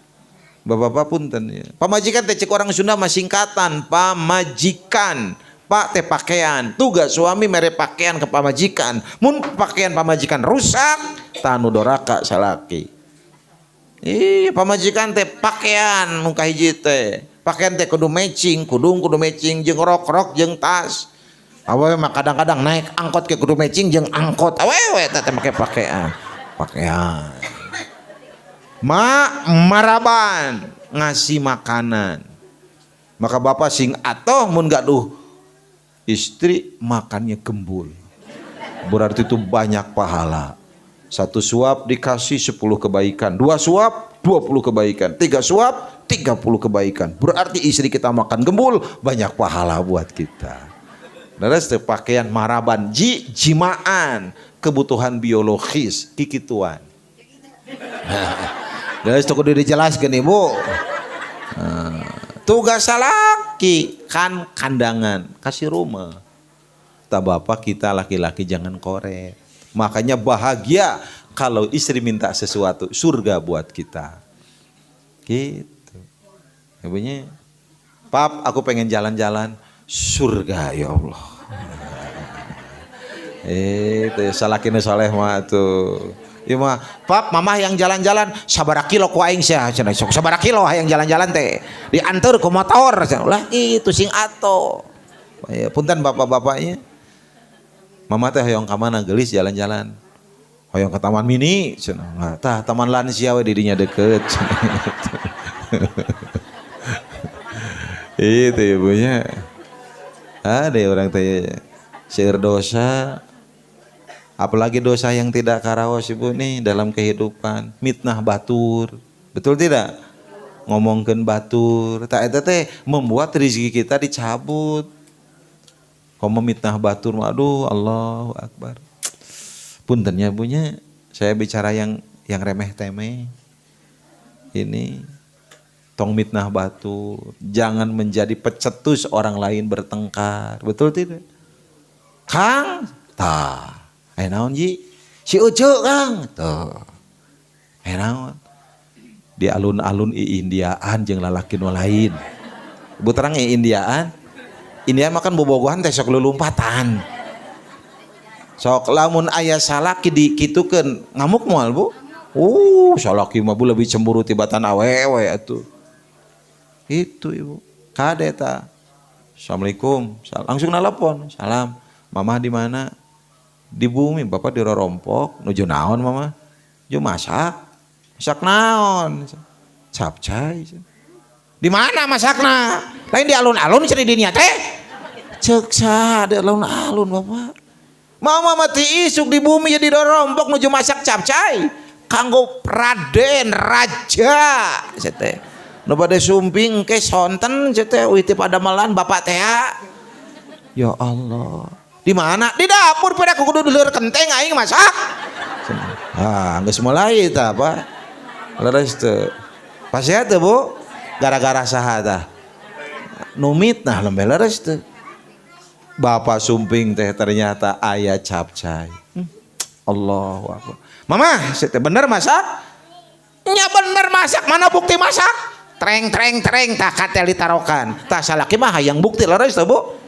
bapak-bapak punten ya. Pamajikan teh cek orang Sunda mah singkatan pamajikan. Pak teh pakaian. Tugas suami mere pakaian ke pamajikan. Mun pakaian pamajikan rusak tanu doraka salaki. Pamajikan teh pakaian nu kahiji teh. Pakaian teh kudu matching, kudung kudu matching jeung rok jeung tas. Awewe mah kadang-kadang naik angkot ke kudu matching jeung angkot. Awewe teh make pakaian. Maraban ngasih makanan. Maka bapak sing atoh mun gaduh istri makannya gembul. Berarti itu banyak pahala. 1 suap dikasih 10 kebaikan. 2 suap 20 kebaikan. 3 suap 30 kebaikan. Berarti istri kita makan gembul banyak pahala buat kita. Terus pakaian maraban jimaan kebutuhan biologis kikituan. Terus itu kudu dijelaskeun Ibu. Tugas salaki kan kandangan kasih rumah. Tak bapak kita laki-laki jangan koret. Makanya bahagia kalau istri minta sesuatu surga buat kita. Gitu. Ibunya, Pap aku pengen jalan-jalan. Surga ya Allah. Itu salakina saleh mah tuh. Ieu mah, Pap mamah yang jalan-jalan sabaraha kilo ku aing sia cenah sok sabaraha kilo hayang jalan-jalan teh. Diantar ku motor cenah. Lah itu sing ato. Ya punten bapak-bapaknya. Mama teh hoyong ka mana geulis jalan-jalan. Hoyong ke Taman Mini cenah. Tah taman lansia we di dinya deukeut. Itu ibunya. Ada orang tanya seueur dosa, apalagi dosa yang tidak karaos ibu nih dalam kehidupan, mitnah batur, betul tidak? Ngomongkeun batur, tak eta teh membuat rezeki kita dicabut. Komo mitnah batur, aduh Allahu Akbar. Puntennya punya, saya bicara yang remeh temeh. Ini. Tong mitnah batu, jangan menjadi pecetus orang lain bertengkar, betul tidak? Kang, tah, naon ji, si Ucu Kang, tuh, naon, di alun-alun Indiaan jeung lalaki nu lain. Ibu terang Indiaan. Indiaan makan bobogohan teh sok lulumpatan. Sok lamun aya salaki dikitukeun ngamuk moal Bu. Salaki mah Bu lebih cemburu tibatan awewe atuh. Itu Ibu. Kade eta. Assalamualaikum. Langsung nelpon. Salam. Mama di mana? Di bumi. Bapak di rorompok. Nuju naon Mama? Ju masak. Masak naon? Capcay. Di mana masakna? Lain di alun-alun ceri dinya teh. Ceuk sa di alun-alun Bapak. Mama mati isuk di bumi jadi rorompok nuju masak capcay. Kanggo Raden Raja. Teh. Nu bade sumping ke sonten teh euy teh padamelan Bapak teh. Ya Allah. Di mana? Di dapur pada kudu duleur kenteng aing masak. Geus mulai tah apa? Leres teu. Pasea teu Bu? Gara-gara saha tah? Numit nah lembe leres teu. Bapak sumping teh ternyata aya capcay. Allahu Akbar. Mama, teh bener masak? Nya bener masak, mana bukti masak? Treng tah katel ditarokan. Tah salaki mah hayang bukti leres teh Bu.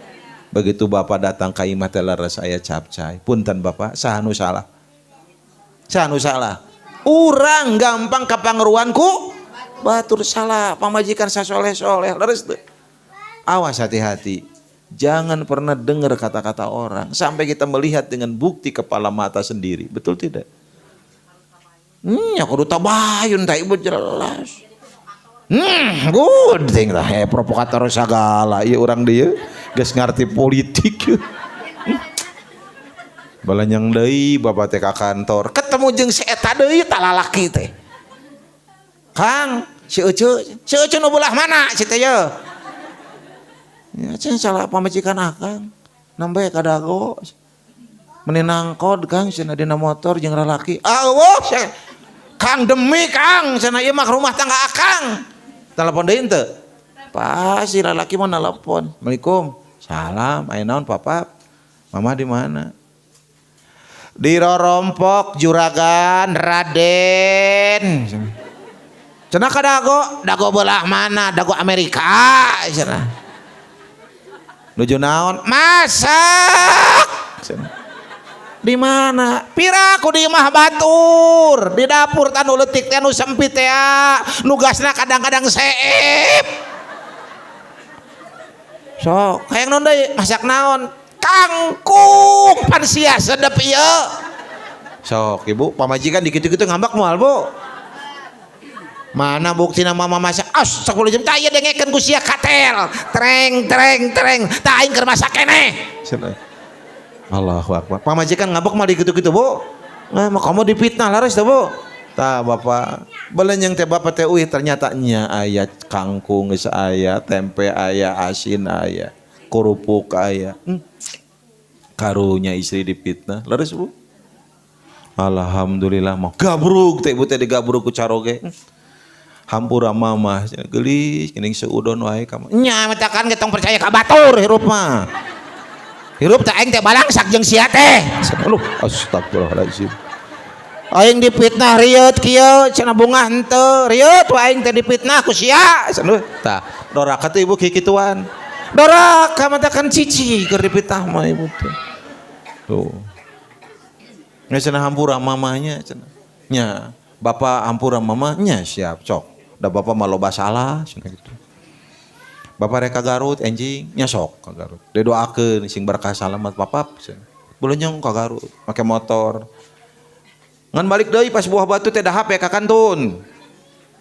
Begitu Bapak datang ka imah teh leres aya capcay. Punten Bapak, saha nu salah? Saha nu salah? Urang gampang kapangeruanku batur salah pamajikan sasoleh-soleh leres teu. Awas hati-hati. Jangan pernah dengar kata-kata orang sampai kita melihat dengan bukti kepala mata sendiri. Betul tidak? Ya kudu tabayun tah Ibu jelas. Good thing lah, provokator segala. Iya orang dia, geus ngarti politik. Balanyang deui Bapak teh ka kantor, ketemu jeung si eta deui tah lalaki teh. Kang, si Ece nu belah mana si teh ye? Ya cenah salah pamajikan akang. Nambah ka dago. Meninang kod Kang cenah dina motor jeung lalaki. Aweuh, Kang demi Kang, cenah ieu mah rumah tangga akang. Telepon deui teu? Pas si lalaki mah nelpon. Assalamualaikum. Salam, aya naon Papa? Mama di mana? Di rorompok juragan Raden. Cenah ka dago belah mana? Dago Amerika cenah. Nuju naon? Masak. Cenah. Di mana? Piraku di imah batur, di dapur tanu leutik teh nu sempit teh, nugasna kadang-kadang seep. So, hayang naon deui? Masak naon? Kangkung pan sia sedep ieu. Sok Ibu, pamajikan dikitu-kitu ngambak moal Bu. Mana buktina mama masak? 10 jam tah ieu dengekeun ku sia katel. Treng. Tah aing keur masak keneh. Allahu Akbar. Pamajikan ngambek mah dikitu-kitu Bu. Nah, mah kamu dipitnah laras teh Bu. Tah Bapak, belenyeng teh Bapak teh ternyata nya aya kangkung geus aya, tempe aya, asin aya, kerupuk aya. Karunya istri dipitnah, laras Bu. Alhamdulillah mah gabruk teh Ibu teh digabruk ku caroge. Hampura mamah geulis geuning seudon wae ka. Nya metakan getong percaya ka batur hirup mah. Hirup teh aing teh balangsak jeung sia teh. Astagfirullahalazim. Aing dipitnah rieut kieu cenah bunga henteu. Rieut wae aing teh dipitnah ku sia. Tah, doraka teh Ibu kikituan. Doraka mah kan cici keur dipitnah mah Ibu teh. Tuh. Nya cenah hampura mamanya cenah. Nya, Bapak hampura mamanya siap cok. Da Bapak mah loba salah cenah gitu. Bapak rek ka Garut enjing nya sok ka Garut. Didoakeun sing berkah salamet papap. Beulenyong ka Garut make motor. Ngan balik deui pas Buah Batu teh da HP ka kantun.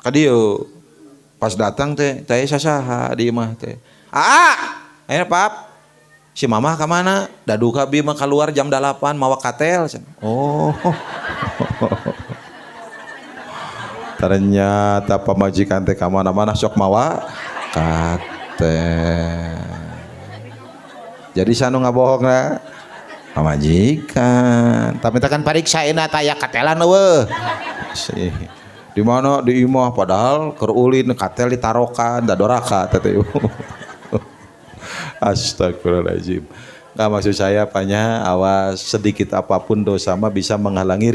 Ka dieu. Pas datang teh sasaha di imah teh. Ayeuna Pap. Si Mama ka mana? Dadu ka bi mah keluar jam 8 mawa katel. Oh. Ternyata pamajikan teh ka mana-mana sok mawa katel. Jadi sanu ngabohongna pamajikan. Tapi tekan pariksaina taya katelan eueuh. Di mana di imah padahal keur ulin katel ditarokan da doraka teh. Astagfirullahaladzim. Nggak maksud saya apanya, awas sedikit apapun dosa mah bisa menghalangi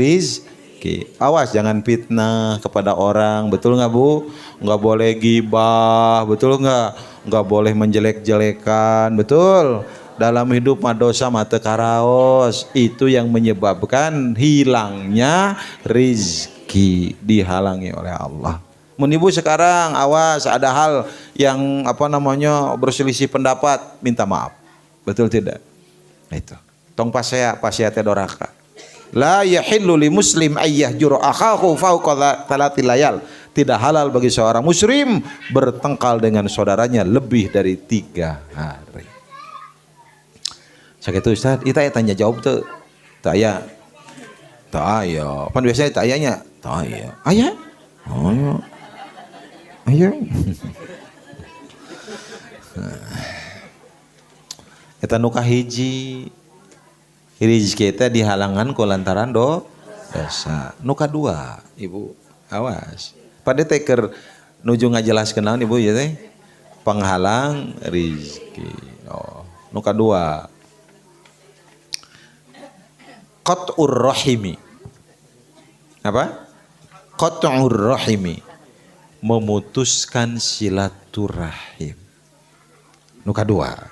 rizki. Awas jangan fitnah kepada orang, betul nggak Bu? Nggak boleh gibah, betul nggak? Nggak boleh menjelek-jelekan, betul. Dalam hidup mah dosa mata karaos, itu yang menyebabkan hilangnya rizki, dihalangi oleh Allah. Menibu sekarang awas ada hal yang berselisih pendapat, minta maaf, betul tidak? Itu tong pasea teh doraka. La yahillu li muslim ayyahjura akhahu fawqa thalathil layal. Tidak halal bagi seorang muslim bertengkar dengan saudaranya lebih dari 3 hari. Sakitu Ustaz, kita tanya jawab tuh. Tak aya. Tak aya. Pan biasanya tak ayanya. Tak aya. Aya? Oh ya. Aya. Eta nu kahiji rizki kita dihalangan ku lantaran dosa. Nu kadua, Ibu, awas. Pada teker nuju ngajelaskeun naon Ibu ya teh? Penghalang rizki. Oh, nu kadua. Qat'ur rahimi. Apa? Qat'ur rahimi. Memutuskan silaturahim. Nu kadua.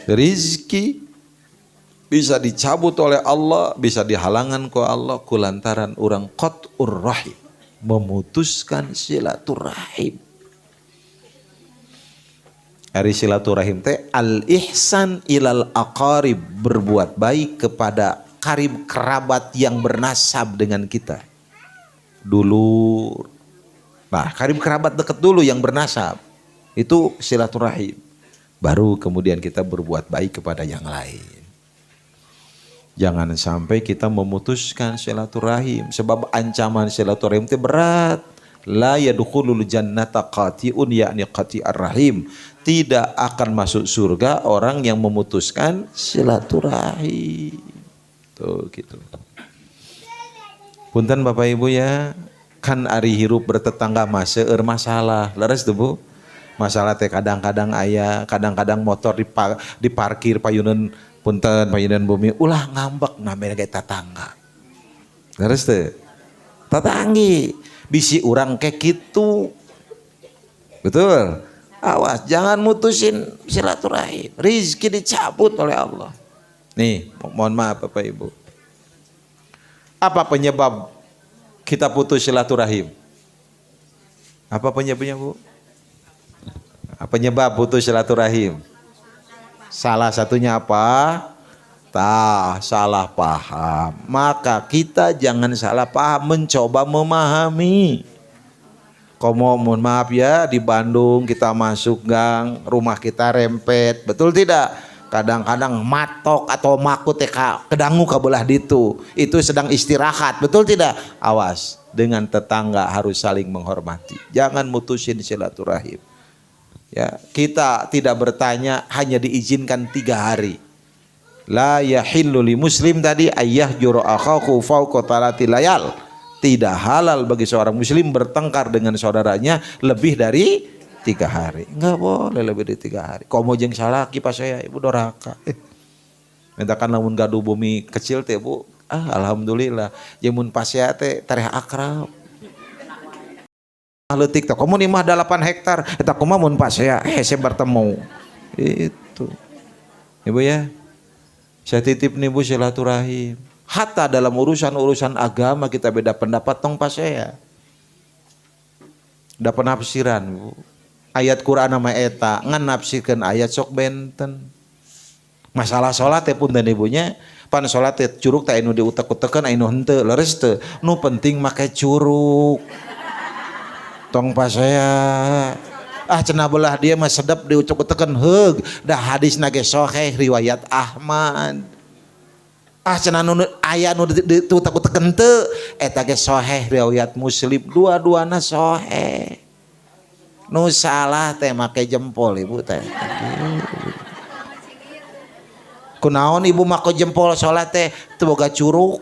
Rizki bisa dicabut oleh Allah, bisa dihalangan ku Allah kulantaran orang qat'ur rahim, memutuskan silaturahim. Ari silaturahim teh al ihsan ilal aqarib, berbuat baik kepada karib kerabat yang bernasab dengan kita. Dulur. Nah, karib kerabat dekat dulu yang bernasab. Itu silaturahim. Baru kemudian kita berbuat baik kepada yang lain. Jangan sampai kita memutuskan silaturahim, sebab ancaman silaturahim itu berat. La yadkhulul jannata qati'un yakni qati'ar rahim. Tidak akan masuk surga orang yang memutuskan silaturahim. Tuh gitu. Punten Bapak Ibu ya, kan ari hirup bertetangga mah seueur masalah. Leres tuh Bu. Masalah teh kadang-kadang aya, kadang-kadang motor diparkir payunan punten payunan bumi ulah ngambek namanya kayak tetangga. Terus teh tetanggi bisi urang kayak gitu. Betul. Awas jangan mutusin silaturahim. Rizki dicabut oleh Allah. Nih, mohon maaf Bapak Ibu. Apa penyebab kita putus silaturahim? Apa penyebabnya Bu? Apa penyebab putus silaturahim? Salah satunya apa? Salah paham. Maka kita jangan salah paham, mencoba memahami. Komo mohon maaf ya, di Bandung kita masuk gang, rumah kita rempet, betul tidak? Kadang-kadang matok atau makut kedangu kabelah ditu. Itu sedang istirahat, betul tidak? Awas, dengan tetangga harus saling menghormati. Jangan mutusin silaturahim. Ya, kita tidak bertanya, hanya diizinkan 3 hari. La yahillu li muslim tadi ayyahjura akhahu fawqa thalathil layal. Tidak halal bagi seorang muslim bertengkar dengan saudaranya lebih dari 3 hari. Enggak boleh lebih dari 3 hari. Komo jeung salaki pas saya Ibu doraka. Mintakan lamun gaduh bumi kecil teh Bu. Alhamdulillah. Jeung mun pas saya teh tareh akrab. Leutik teh komo ni mah 8 hektar eta kumaha mun pas saya saya bertemu itu Ibu ya, saya titip nih Bu silaturahim. Hatta dalam urusan agama kita beda pendapat tong pas saya da penafsiran Bu. Ayat Quran nama eta ngan nafsirkeun ayat sok benten. Masalah salat teh punten Ibunya, pan salat teh curug teh anu diutek-utekeun anu henteu leres teu, nu penting make curug. Tong pas saya cenah belah dia mah sedap diucuk-utekeun heug dah hadis nage sahih riwayat Ahmad. Cenah nu aya nu diutek-utekeun teu eta ge sahih riwayat Muslim, dua-duana sahih. Nu salah teh make jempol Ibu teh. Kunaon Ibu make jempol salat teh teu boga curug.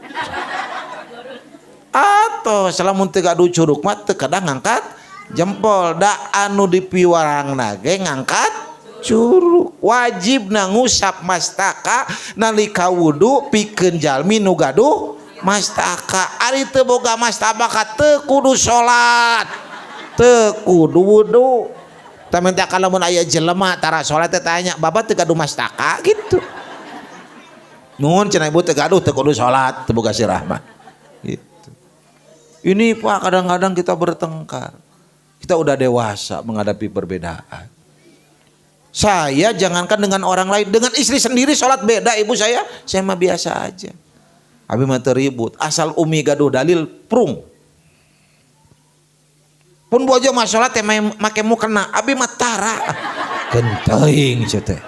Atau salamun teu gaduh curug mah teu kadang ngangkat jempol, da anu dipiwarangna ge ngangkat curug. Wajibna ngusap mastaka nalika wudu pikeun jalmi nu gaduh mastaka. Ari teu boga mastaka teu kudu salat, teu kudu wudu. Tah minta kalau mun aya jelema tara salat teh tanya, "Bapak teu gaduh mastaka?" gitu. Nuhun cenah ibu teu gaduh teu kudu salat, teu boga sirah mah. Gitu. Ini Pak kadang-kadang kita bertengkar. Kita udah dewasa menghadapi perbedaan. Saya jangankan dengan orang lain, dengan istri sendiri sholat beda ibu saya mah biasa aja. Abi mah teu ribut, asal umi gaduh dalil prung. Pun bojo mah sholat teh make mukena, abi mah tara. Genteng cenah teh.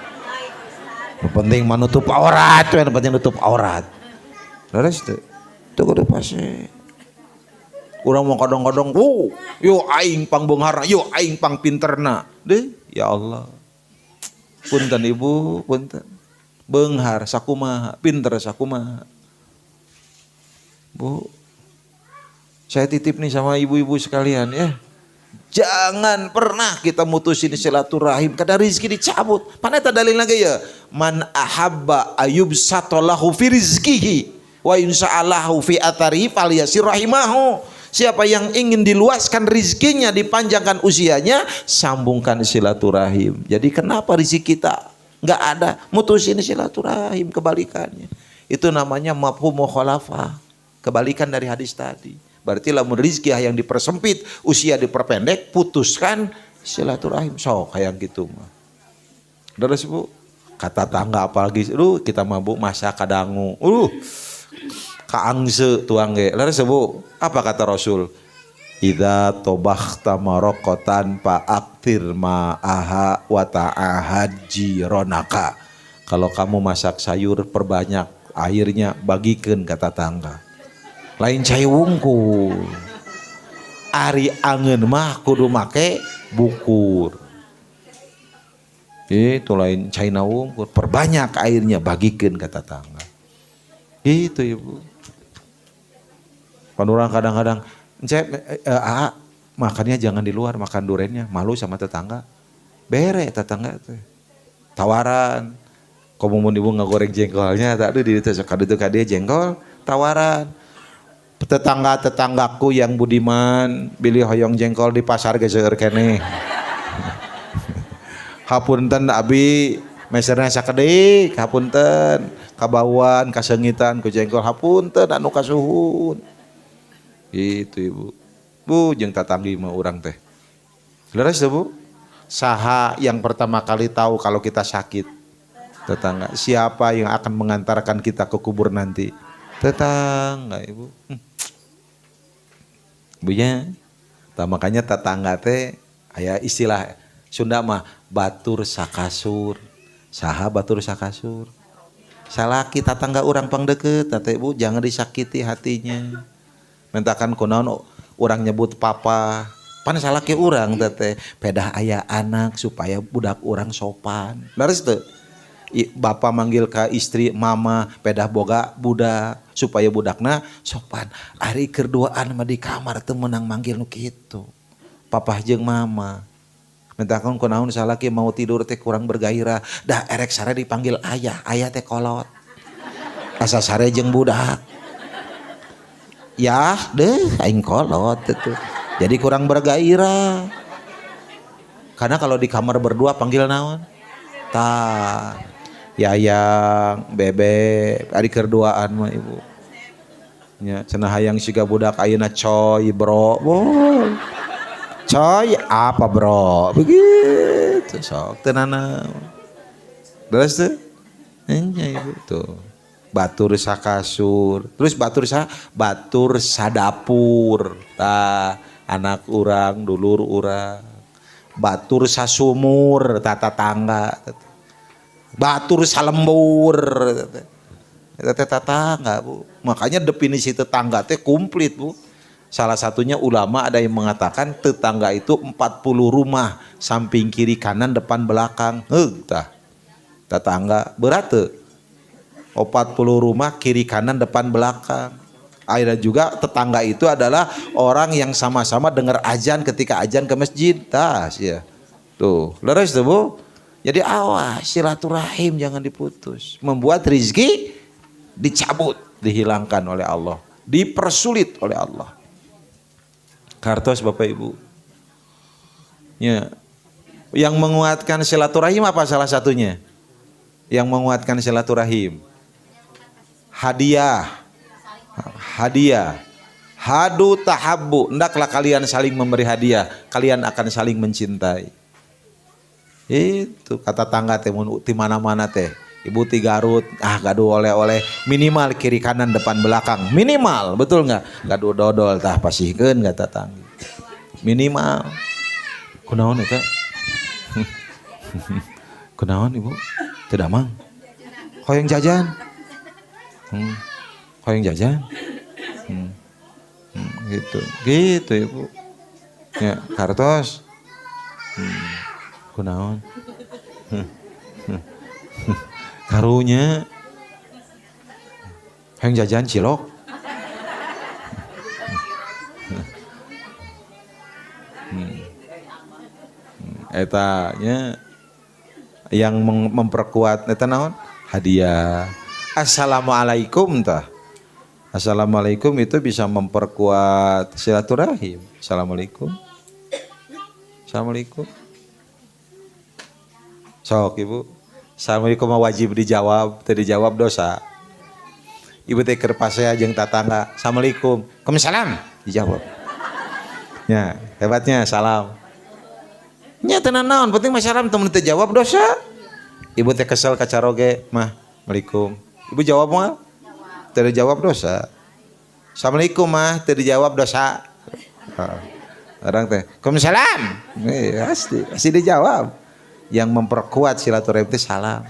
Yang penting mah nutup aurat, yang penting nutup aurat. Leres teh. Teu kudu pase. Urang mau kadang-kadang, yo aing pang beungharna, yo aing pang pinterna. Deh, ya Allah. Punten ibu, punten. Beunghar sakumaha, pinter sakumaha. Bu, saya titip nih sama ibu-ibu sekalian ya. Jangan pernah kita mutusin silaturahim kada rezeki dicabut. Paneta dalil lagi ya. Man ahabba ayub satolahu fi rizkihi wa insa'alahu fi atari falyasir rahimahu. Siapa yang ingin diluaskan rizkinya, dipanjangkan usianya, sambungkan silaturahim. Jadi kenapa rezeki kita nggak ada? Mutusin silaturahim, kebalikannya. Itu namanya mafhum mukhalafah, kebalikan dari hadis tadi. Berarti lamun rizki yang dipersempit, usia diperpendek, putuskan silaturahim. So kayak gitu mah. Terus bu, kata tangga apalagi, kita mabuk masa kadangu, kaangse tuang ge. Lalu sebut apa kata Rasul? Idza tobakhta maroqatan fa aktir ma'aha wa ta'ahad jironaka. Kalau kamu masak sayur perbanyak airnya, bagikeun ka tetangga. Lain cai wungkul. Ari angeun mah kudu make bukur. Itu lain cai na wungkul, perbanyak airnya, bagikeun ka tetangga. Itu ibu. Orang kadang-kadang, makannya jangan di luar, makan durennya, malu sama tetangga. Bere tetangga teh. Tawaran. Komo mun ibu ngagoreng jengkolnya, tadi di itu dia jengkol, tawaran. Tetangga-tetanggaku yang budiman, beli hoyong jengkol di pasar geuseur keneh. Hapunten abi meserna sakedik, hapunten kabawan, kasengitan ku jengkol, hapunten anu kasuhun. Gitu ibu. Bu jeung tatanggi mah urang teh. Leres bu? Saha yang pertama kali tahu kalau kita sakit? Tetangga. Siapa yang akan mengantarkan kita ke kubur nanti? Tetangga ibu. Bunya. Makanya tetangga teh aya istilah Sunda mah batur sakasur. Saha batur sakasur? Salaki tetangga urang pang deket, teh bu jangan disakiti hatinya. Mentakan kunaon orang nyebut papa, pan salaki urang teh pedah aya anak supaya budak urang sopan. Laras teu? Bapak manggil ka istri mama, pedah boga budak supaya budakna sopan. Ari keur duaan mah di kamar teu meunang manggil nu kitu. Papa jeung mama. Mentakan kunaon salaki mau tidur teh kurang bergairah, dah erek sare dipanggil ayah, ayah teh kolot. Asa sare jeung budak. Ya deh aing kolot itu. Jadi kurang bergairah. Karena kalau di kamar berdua panggil naon? Ta, yayang, bebek, ari keur duaan mah ibu. Nya cenah hayang siga budak ayeuna coy bro. Boy. Coy apa bro? Begitu sok teu nanaon. Beres teh? Nya ibu tuh. Batur sakasur, terus batur sadapur, tah anak urang, dulur urang, batur sasumur, tata tangga, batur salembur, tetangga bu. Makanya definisi tetangga teh komplit bu. Salah satunya ulama ada yang mengatakan tetangga itu 40 rumah, samping kiri kanan depan belakang, tah tetangga berat tuh. 40 rumah kiri kanan depan belakang. Akhirnya juga tetangga itu adalah orang yang sama-sama dengar azan ketika azan ke masjid. Tas ya. Tuh, leres tuh bu. Jadi awas silaturahim jangan diputus. Membuat rizki dicabut. dihilangkan oleh Allah, dipersulit oleh Allah. Kartos Bapak Ibu. Ya. Yang menguatkan silaturahim apa salah satunya? Yang menguatkan silaturahim. Hadiah. Hadiah. Hadu tahabbu, hendaklah kalian saling memberi hadiah, kalian akan saling mencintai. Itu kata tangga teh mun di mana-mana teh. Ibu ti Garut, gaduh oleh-oleh minimal kiri kanan depan belakang, minimal, betul nggak? Gaduh dodol tah pasihkeun kata tangga. Minimal. Kunaon eta? Kunaon Ibu? Teu damang. Hoyong jajan. Hoyong jajan. Gitu Ibu. Ya, kartos. Kunaon? Karunya. Yang jajan cilok. Eta nya yang memperkuat eta naon? Hadiah. Assalamualaikum tah. Assalamualaikum itu bisa memperkuat silaturahim. Assalamualaikum. Assalamualaikum. Sok Ibu. Assalamualaikum wajib dijawab, teu dijawab dosa. Ibu teh keur pasea jeung tatangga. Assalamualaikum. Waalaikumsalam. Dijawab. Ya, hebatnya salam. Nya teu naon, penting mah salam temen teu jawab dosa. Ibu teh kesel ka caroge, mah, Waalaikum. Ibu jawab mah? Teu dijawab dosa. Assalamualaikum mah teu dijawab dosa. Orang teh, Waalaikumsalam. Pasti dijawab. Yang memperkuat silaturahim itu salam.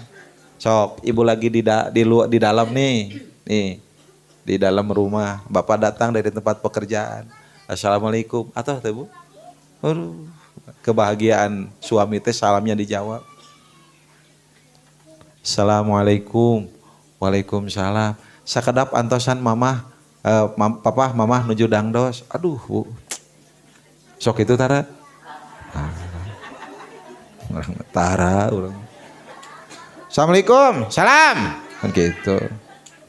Sok, Ibu lagi di dalam nih. Nih. Di dalam rumah, Bapak datang dari tempat pekerjaan. Assalamualaikum. Atau teh Bu? Aduh, kebahagiaan suami teh salamnya dijawab. Assalamualaikum. Waalaikumsalam. Sakedap antosan mamah, papa mamah nuju dangdos. Aduh, Bu. Sok itu tara. Orang tara orang. Assalamualaikum. Salam. Kan gitu.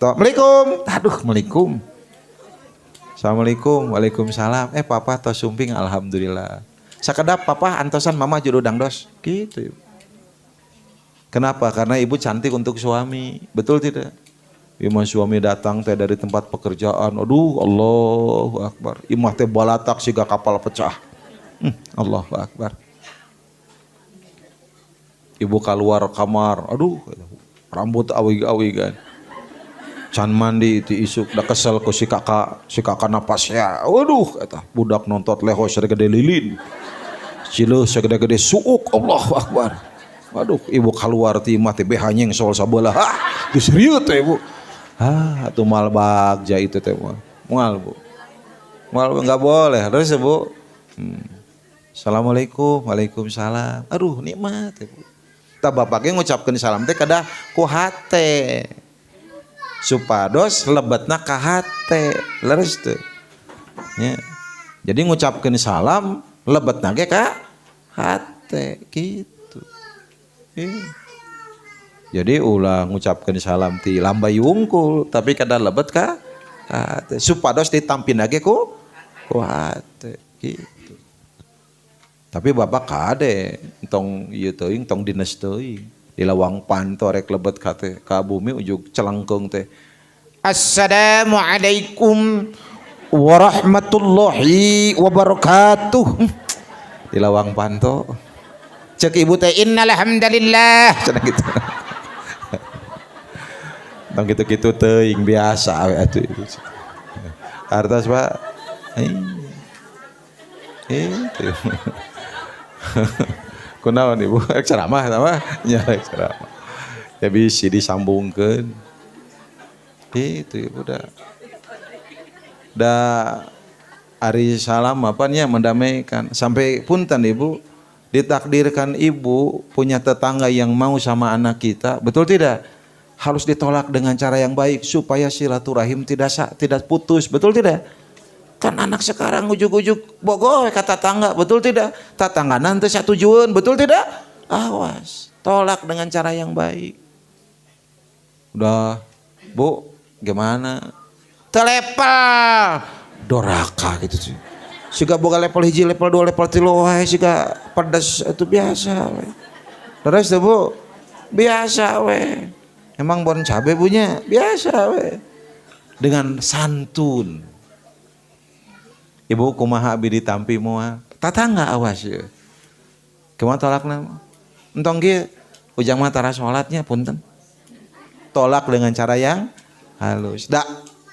Assalamualaikum. Aduh, Waalaikum. Assalamualaikum. Waalaikumsalam. Papa tos sumping alhamdulillah. Sakedap papa antosan mama juru dangdos. Gitu. Kenapa? Karena ibu cantik untuk suami. Betul tidak? Imah suami datang teh dari tempat pekerjaan. Aduh, Allahu Akbar. Imah teh balatak siga kapal pecah. Allahu Akbar. Ibu keluar kamar. Aduh, rambut awig-awig kan. Can mandi ti isuk da kesel ku si kakak napas ya. Waduh, eta budak nontot leho segede lilin. Cileuh segede-gede suuk. Allahu Akbar. Waduh, ibu keluar ti imah teh behanyeng soal sabelah. Geus rieuh teh ibu. Atuh mal bagja itu teh mah. Moal Bu. Moal enggak boleh. Terus Bu. Assalamualaikum. Waalaikumsalam. Aduh, nikmat teh Bu. Tah bapak ge ngucapkeun salam teh kada ku hate. Supados lebetna ka hate. Leres teh. Nya. Jadi ngucapkeun salam lebetna ge ka hate gitu. Jadi ulah ngucapkeun salam ti lambai wungkul tapi kada lebet ka hate. Supados ditampina ge ku hate gitu. Tapi bapak kade entong ieu teuing tong dinas teuing di lawang panto rek lebet ka bumi ujug celengkeung teh. Assalamualaikum warahmatullahi wabarakatuh. Di lawang panto. Cek ibu teh innal hamdalillah cenah gitu. Tong kitu-kitu teuing biasa we atuh. Hartos Pak. Kunaon Ibu? Ceramah sama? Nya ceramah. Ya bisa disambungkeun. Itu Ibu da ari salam apanya mendamaikan. Sampai punten Ibu ditakdirkan Ibu punya tetangga yang mau sama anak kita, betul tidak? Harus ditolak dengan cara yang baik supaya silaturahim tidak putus, betul tidak? Kan anak sekarang ujuk-ujuk bogoh kata tetangga, betul tidak? Tetangga nanti satujuan, betul tidak? Awas, tolak dengan cara yang baik. Udah, Bu, Gimana? Telepel doraka gitu sih. Siga boga level hiji, level 2, level 3 wae siga pedas itu biasa we. Terus tuh Bu, biasa we. Emang bon cabe punya biasa we. Dengan santun. Ibu kumaha abdi ditampi moal. Tatangga awas ya. Kumaha tolakna? Entong kieu ujang mah tara salatnya punten. Tolak dengan cara yang halus.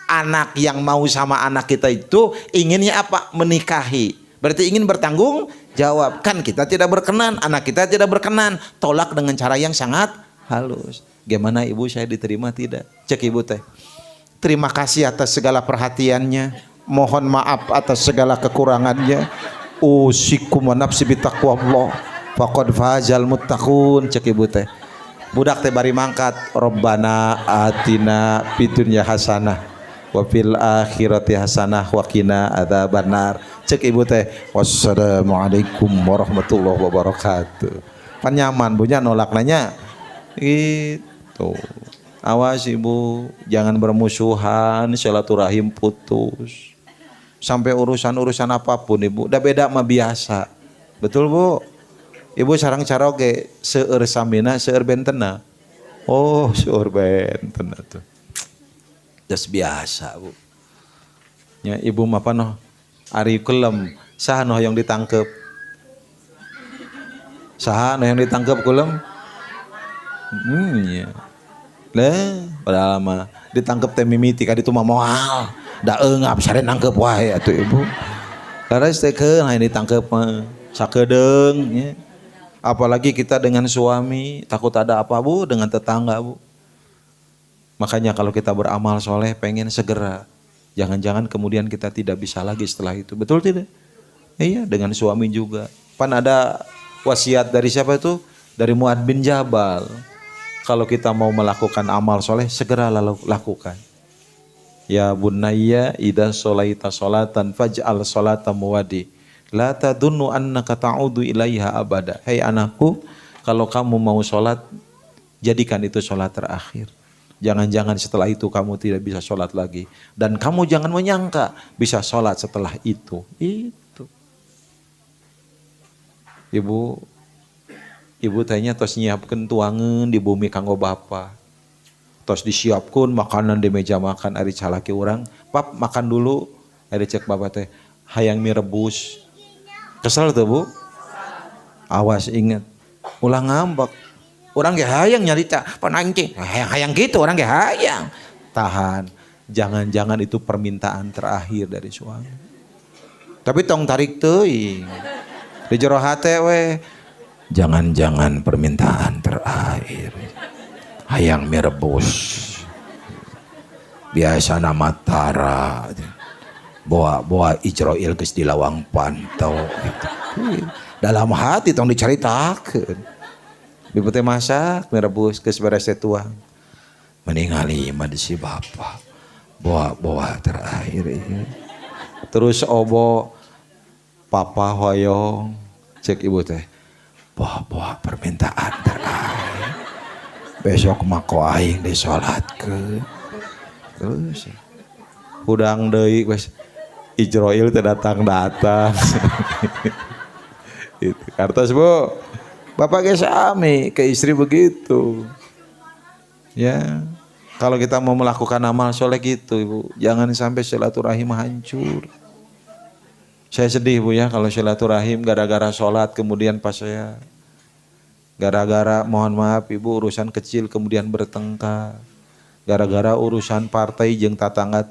Anak yang mau sama anak kita itu inginnya apa? Menikahi. Berarti ingin bertanggung jawab. Kan kita tidak berkenan, anak kita tidak berkenan. Tolak dengan cara yang sangat halus. Gimana ibu, saya diterima tidak? Cek ibu teh. Terima kasih atas segala perhatiannya. Mohon maaf atas segala kekurangannya. Usikum wa nafsi bitaqwallah. Faqad fazal muttaqun. Cek ibu teh. Budak teh bari mangkat. Rabbana atina fid dunya hasanah wa fil akhirati hasanah wa qina adzabannar. Cek ibu teh. Wassalamualaikum warahmatullahi wabarakatuh. Pan nyaman punya nolak nanya. Gitu. Awas ibu, jangan bermusuhan, silaturahim putus. Sampai urusan-urusan apapun ibu, udah beda mah biasa. Betul Bu? Ibu sareng caroge seueur samina seueur bentena. Oh, seueur bentena tuh. Das biasa Bu. Ya ibu mah apa noh? Ari kelem, saha noh yang ditangkep? Saha noh yang ditangkep kelem? Ya. Lah, padahal mah ditangkep teh mimiti ka ditu mah moal. Da eungap sare nangkep wae atuh ibu. Karena teh keun hayang ditangkep mah sakedeung nya. Apalagi kita dengan suami, takut ada apa Bu dengan tetangga Bu. Makanya kalau kita beramal soleh pengen segera. Jangan-jangan kemudian kita tidak bisa lagi setelah itu. Betul tidak? Iya, dengan suami juga. Pan ada wasiat dari siapa itu? Dari Mu'adz bin Jabal. Kalau kita mau melakukan amal soleh, segera lakukan. Ya bunayya idza sholaita sholatan faj'al sholata muwadi. La tadunnu annaka ta'udu ilaiha abada. Hei anakku, kalau kamu mau sholat, jadikan itu sholat terakhir. Jangan-jangan setelah itu kamu tidak bisa sholat lagi. Dan kamu jangan menyangka bisa sholat setelah itu. Itu. Ibu tanya tos nyiapkeun tuangeun di bumi kanggo bapa. Tos disiapkeun makanan di meja makan ari calaki urang. Pap makan dulu. Ari cek bapa teh, hayang mie rebus. Kesel tuh Bu? Awas ingat. Ulah ngambek. Orang ge hayang nyarita, panangki. Hayang gitu orang ge hayang. Tahan. Jangan-jangan itu permintaan terakhir dari suami. Tapi tong tarik teuing. Di jero hate we. Jangan-jangan permintaan terakhir. Hayang mie rebus. Biasa nama Tara. Bawa Ijroil geus di lawang pantau gitu. Dalam hati tong dicaritakeun. Ibu teh masak mie rebus geus beres teh tuang. Meningali imah si bapa. Bawa terakhir ieu. Terus obo papa hoyong cek ibu teh. Bawa permintaan terakhir. Besok mako aing disolatkeun. Terus hudang deui wes Ijroil teh datang. Itu kartos Bu. Bapak ge sami ke istri begitu. Ya. Kalau kita mau melakukan amal soleh gitu Ibu, jangan sampai silaturahim hancur. Saya sedih Bu ya kalau silaturahim gara-gara sholat kemudian pas saya gara-gara mohon maaf Ibu urusan kecil kemudian bertengkar. Gara-gara urusan partai jeung tatangga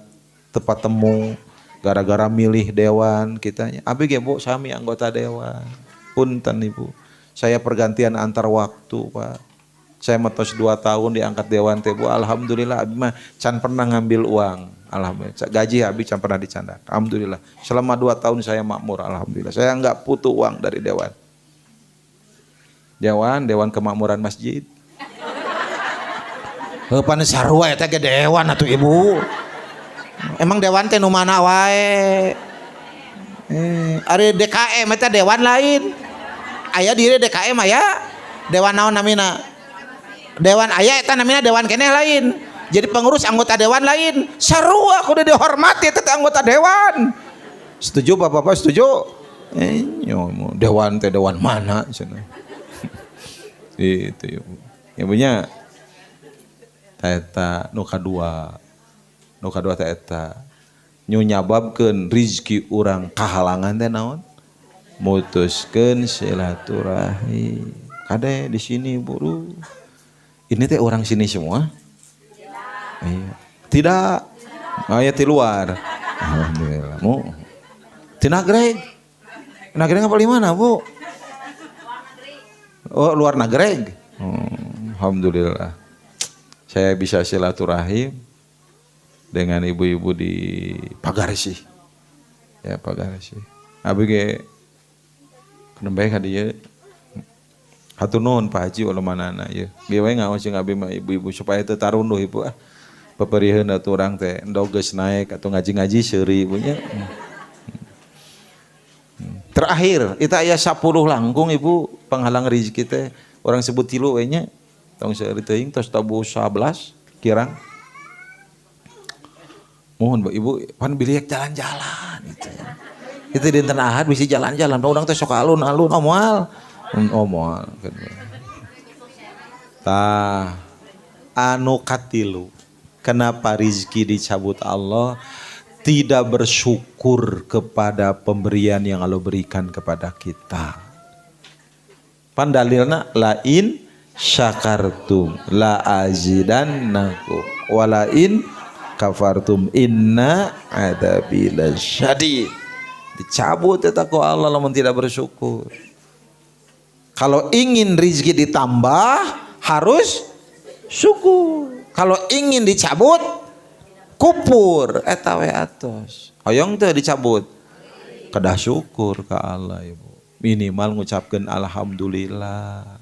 tepat temu, gara-gara milih dewan kitanya. Abi ge Bu sami anggota dewan. Punten Ibu. Saya pergantian antar waktu Pak. Saya metos 2 tahun diangkat dewan teh Bu. Alhamdulillah abi mah can pernah ngambil uang. Alhamdulillah. Gaji abi can pernah dicandak. Alhamdulillah. Selama 2 tahun saya makmur. Alhamdulillah. Saya enggak butuh uang dari dewan. Dewan kemakmuran masjid. Heupan sarua eta ge dewan atuh Ibu. Emang dewan teh nu mana wae? Ari DKM eta dewan lain. Aya diri DKM aya. Dewan naon namina? Dewan aya eta namina dewan keneh lain. Jadi pengurus anggota dewan lain. Seru aku udah dihormati teteh anggota dewan. Setuju Bapak-bapak, setuju? Dewan teh dewan mana cenah. Itu ya. Ya punya eta nu kadua. Nu kadua teh eta. Nyu nyababkeun rizki urang kahalangan teh naon? Mutuskeun silaturahmi. Kade di sini buru. Ini teh orang sini semua? Iya. Tidak. Oh ya di luar. Alhamdulillah. Mu. Di Nagreg. Nagreg apa di mana, Bu? Oh, luar Nagreg. Alhamdulillah. Saya bisa silaturahim dengan ibu-ibu di Pagarsi. Ya, Pagarsi. Abi ge kenembe ka dieu. Hatur nuhun Pak Haji ulah manana ieu. Ge we ngaos jeung abi mah ibu-ibu supaya teu tarunduh ibu ah. Papariheun atuh urang teh endog geus naik atuh ngaji-ngaji seuri ibunya. Terakhir eta aya 10 langkung ibu penghalang rezeki teh urang sebut 3 we nya. Tong seuri teuing tos tabu 11 kirang. Mohon ibu pan biliak jalan-jalan itu. Itu dinten Ahad bisi jalan-jalan urang teh sok alun-alun moal. Moal. Tah anu katilu. Kenapa rizki dicabut Allah? Tidak bersyukur kepada pemberian yang Allah berikan kepada kita. Pandalilna lain syakartum la azidannakum walain kafartum inna adabi lasyadid. Dicabut eta ku Allah lamun tidak bersyukur. Kalau ingin rizki ditambah harus syukur. Kalau ingin dicabut kupur eta we atos. Hoyong teh dicabut. Kedah syukur ka Allah ibu. Minimal ngucapkeun alhamdulillah.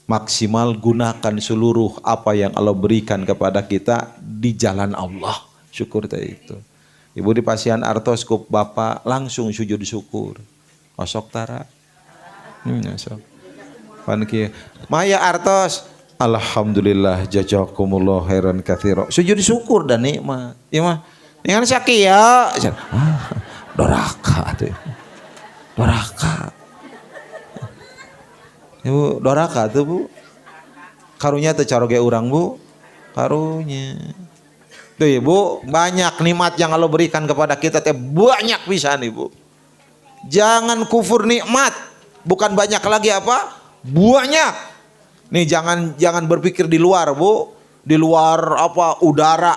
Maksimal gunakan seluruh apa yang Allah berikan kepada kita di jalan Allah. Syukur teh itu. Ibu di pasian artos ku Bapak langsung sujud syukur. Osok tara. Sok. Pan kieu. Maya artos. Alhamdulillah jazakumullah khairan katsira. Sujud syukur dan nikmat. Ieu mah dengan sakieu. Doraka teh. Doraka. Ibu doraka tuh Bu. Karunya teh caroge urang Bu. Karunya. Tuh Ibu, banyak nikmat yang Allah berikan kepada kita teh banyak pisan Ibu. Jangan kufur nikmat. Bukan banyak lagi apa? Banyak. Nih jangan berpikir di luar Bu. Di luar apa udara.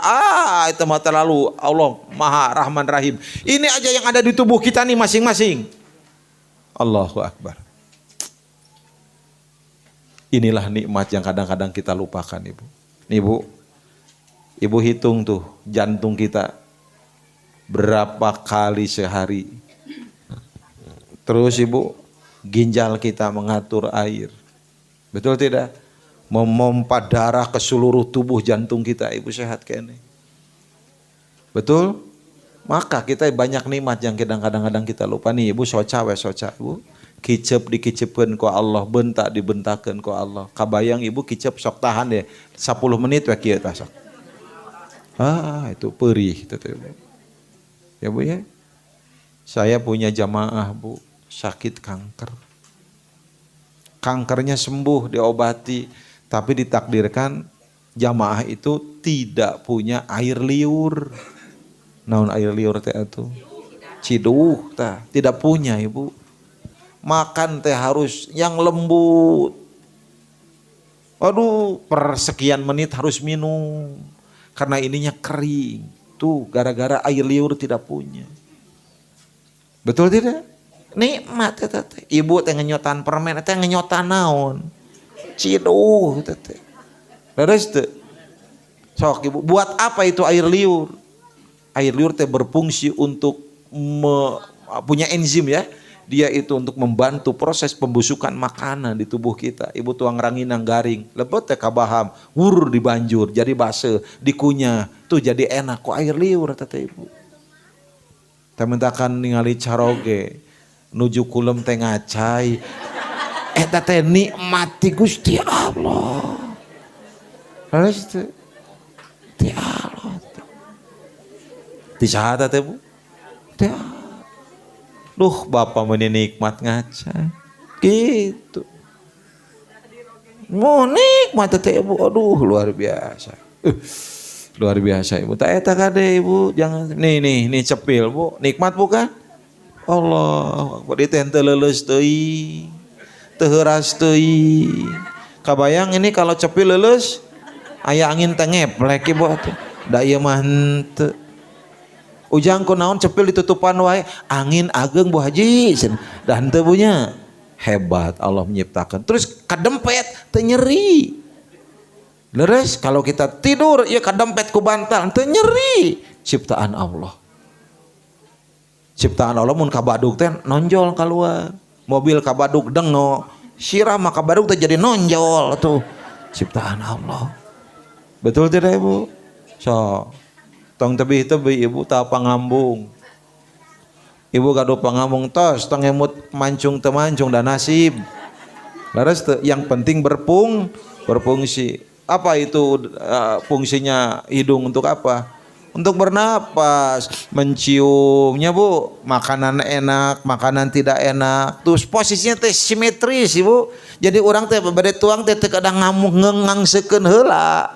Itu mah terlalu Allah Maha Rahman Rahim. Ini aja yang ada di tubuh kita nih masing-masing. Allahu Akbar. Inilah nikmat yang kadang-kadang kita lupakan Ibu. Nih Bu, Ibu hitung tuh jantung kita berapa kali sehari. Terus Ibu, ginjal kita mengatur air. Betul tidak? Memompa darah ke seluruh tubuh jantung kita. Ibu sehat kene. Betul? Maka kita banyak nikmat yang kadang-kadang kita lupa nih. Ibu soca we soca Ibu. Kicep dikicepkeun ku Allah, bentak dibentakeun ku Allah. Kabayang Ibu kicep sok tahan deh 10 menit we kieu tah sok. Itu perih itu Bu. Ya Bu ya. Saya punya jamaah Bu, sakit kanker. Kankernya sembuh, diobati, tapi ditakdirkan jamaah itu tidak punya air liur. Naon air liur teh atuh? Ciduh tah, tidak punya Ibu. Makan teh harus yang lembut. Aduh, per sekian menit harus minum. Karena ininya kering. Tuh, gara-gara air liur tidak punya. Betul tidak? Nikmat eta teh. Ibu teh ngenyotan permen, teh ngenyotan naon? Ciduh eta teh. Beres teh. Sok Ibu, buat apa itu air liur? Air liur teh berfungsi untuk punya enzim ya. Dia itu untuk membantu proses pembusukan makanan di tubuh kita. Ibu tuang ranginang garing, lebet teh kabaham, wur dibanjur, jadi base, dikunyah, tuh jadi enak. Kok air liur eta teh Ibu? Teh mentakan ningali caroge, nuju kulem teh ngacai. Eta teh nikmati Gusti Allah. Terus Disahat teh Bu. Teh. Duh, bapak meni nikmat ngaca. Gitu. Mau nikmat teh Bu. Aduh, luar biasa. Luar biasa Ibu. Tak eta kade Ibu, jangan. Nih cepil Bu. Nikmat bukan? Allah, Akbar di teh teu leuleus teuing. Teu heuras teuing. Kabayang ini kalau cepil leuleus aya angin teh ngeplek Ibu atuh. Da ieu mah henteu. Ujang kunaon cepil ditutupan wae, angin ageng Bu Haji. Da henteu punya. Hebat Allah menciptakan. Terus kadempet teu nyeri. Leres kalau kita tidur ya kadempet ku bantal teu nyeri. Ciptaan Allah. Ciptaan Allah mun kabadug teh nonjol keluar. Mobil kabadug dengo, sirah mah kabadug teh jadi nonjol tuh. Ciptaan Allah. Betul tidak Ibu? So, tong tebih-tebih Ibu tak pangambung. Ibu gaduh pangambung tos, tong emut mancung teu mancung dan nasib. Laras yang penting berfungsi. Apa itu fungsinya hidung untuk apa? Untuk bernapas, menciumnya Bu, makanan enak, makanan tidak enak. Terus posisinya teh simetris Ibu. Jadi orang teh bade tuang teh kadang ngangsekeun heula.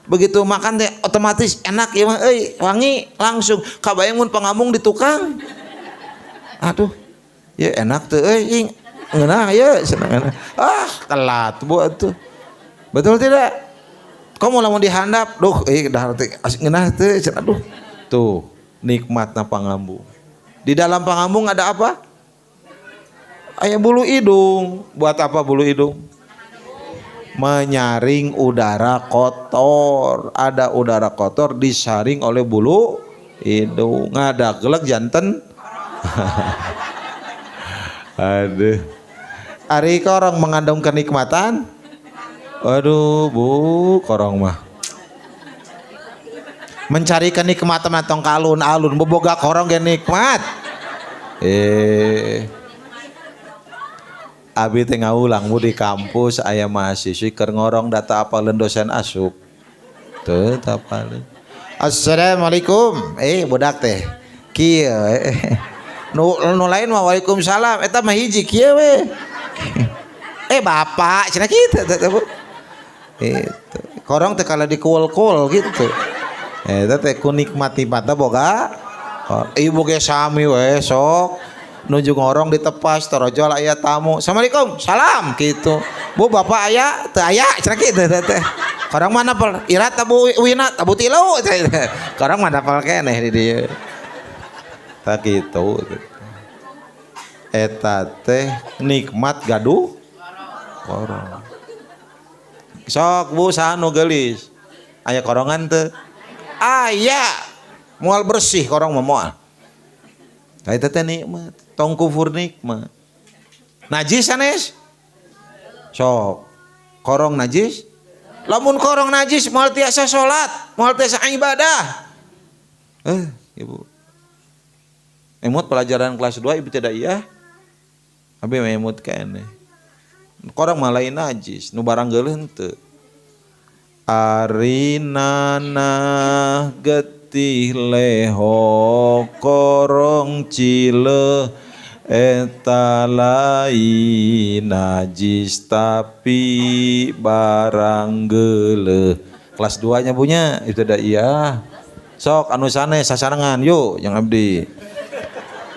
Begitu makan teh otomatis enak ya mah wangi langsung. Kabayang mun pangambung di tukang. Aduh. Ya enak teh ngeunah ya senang. Telat Bu atuh. Betul tidak? Kamu lamun dihandap, duh dah ngeunah teh aduh. Tuh, nikmatna pangambung. Di dalam pangambung ada apa? Aya bulu hidung. Buat apa bulu hidung? Menyaring udara kotor. Ada udara kotor disaring oleh bulu hidung. Ngadageleg janten. Aduh. Ari korong mengandung kenikmatan. Aduh Bu, korong mah. Mencari kenikmatan tong kalun-alun boboga korong ge nikmat. Abi teh ngaulang Bu di kampus aya mahasiswi keur ngorong data apaleun dosen asup. Teu tapaleun. Assalamualaikum. Budak teh. Kieu nu lain mah waalaikumsalam eta mah hiji kieu we. Bapak cenah kitu teh Bu. Itu korong teh kala dikuul-kuul gitu. Eta teh ku nikmat-nikmatna boga. Ibu ge sami we sok nuju ngorong ditepas torojol aya tamu. Assalamualaikum. Salam gitu. Bu bapak aya teu aya cenah kitu teh. Korong mana pel irat tabu wina tabu tilu teh. Korong mana pel keneh di dieu. Tak kitu. Eta teh nikmat gaduh korong. Sok Bu saha nu geulis? Aya korongan teu? Aya. Moal bersih korong mah moal. Ka eta teh nikmat, tong kufur nikmat. Najis sanes? Sok. Korong najis? Lamun korong najis moal tiasa salat, moal tiasa ibadah. Ibu. Emut pelajaran kelas 2 Ibu tidak iya? Abi emut keneh. Korang malah najis, nu barang geuleuh henteu. Arinana getih leho korong cileuh eta lain najis tapi barang geuleuh. Kelas 2 nya punya itu dah iya. Sok anu sanes sasarengan yuk yang abdi.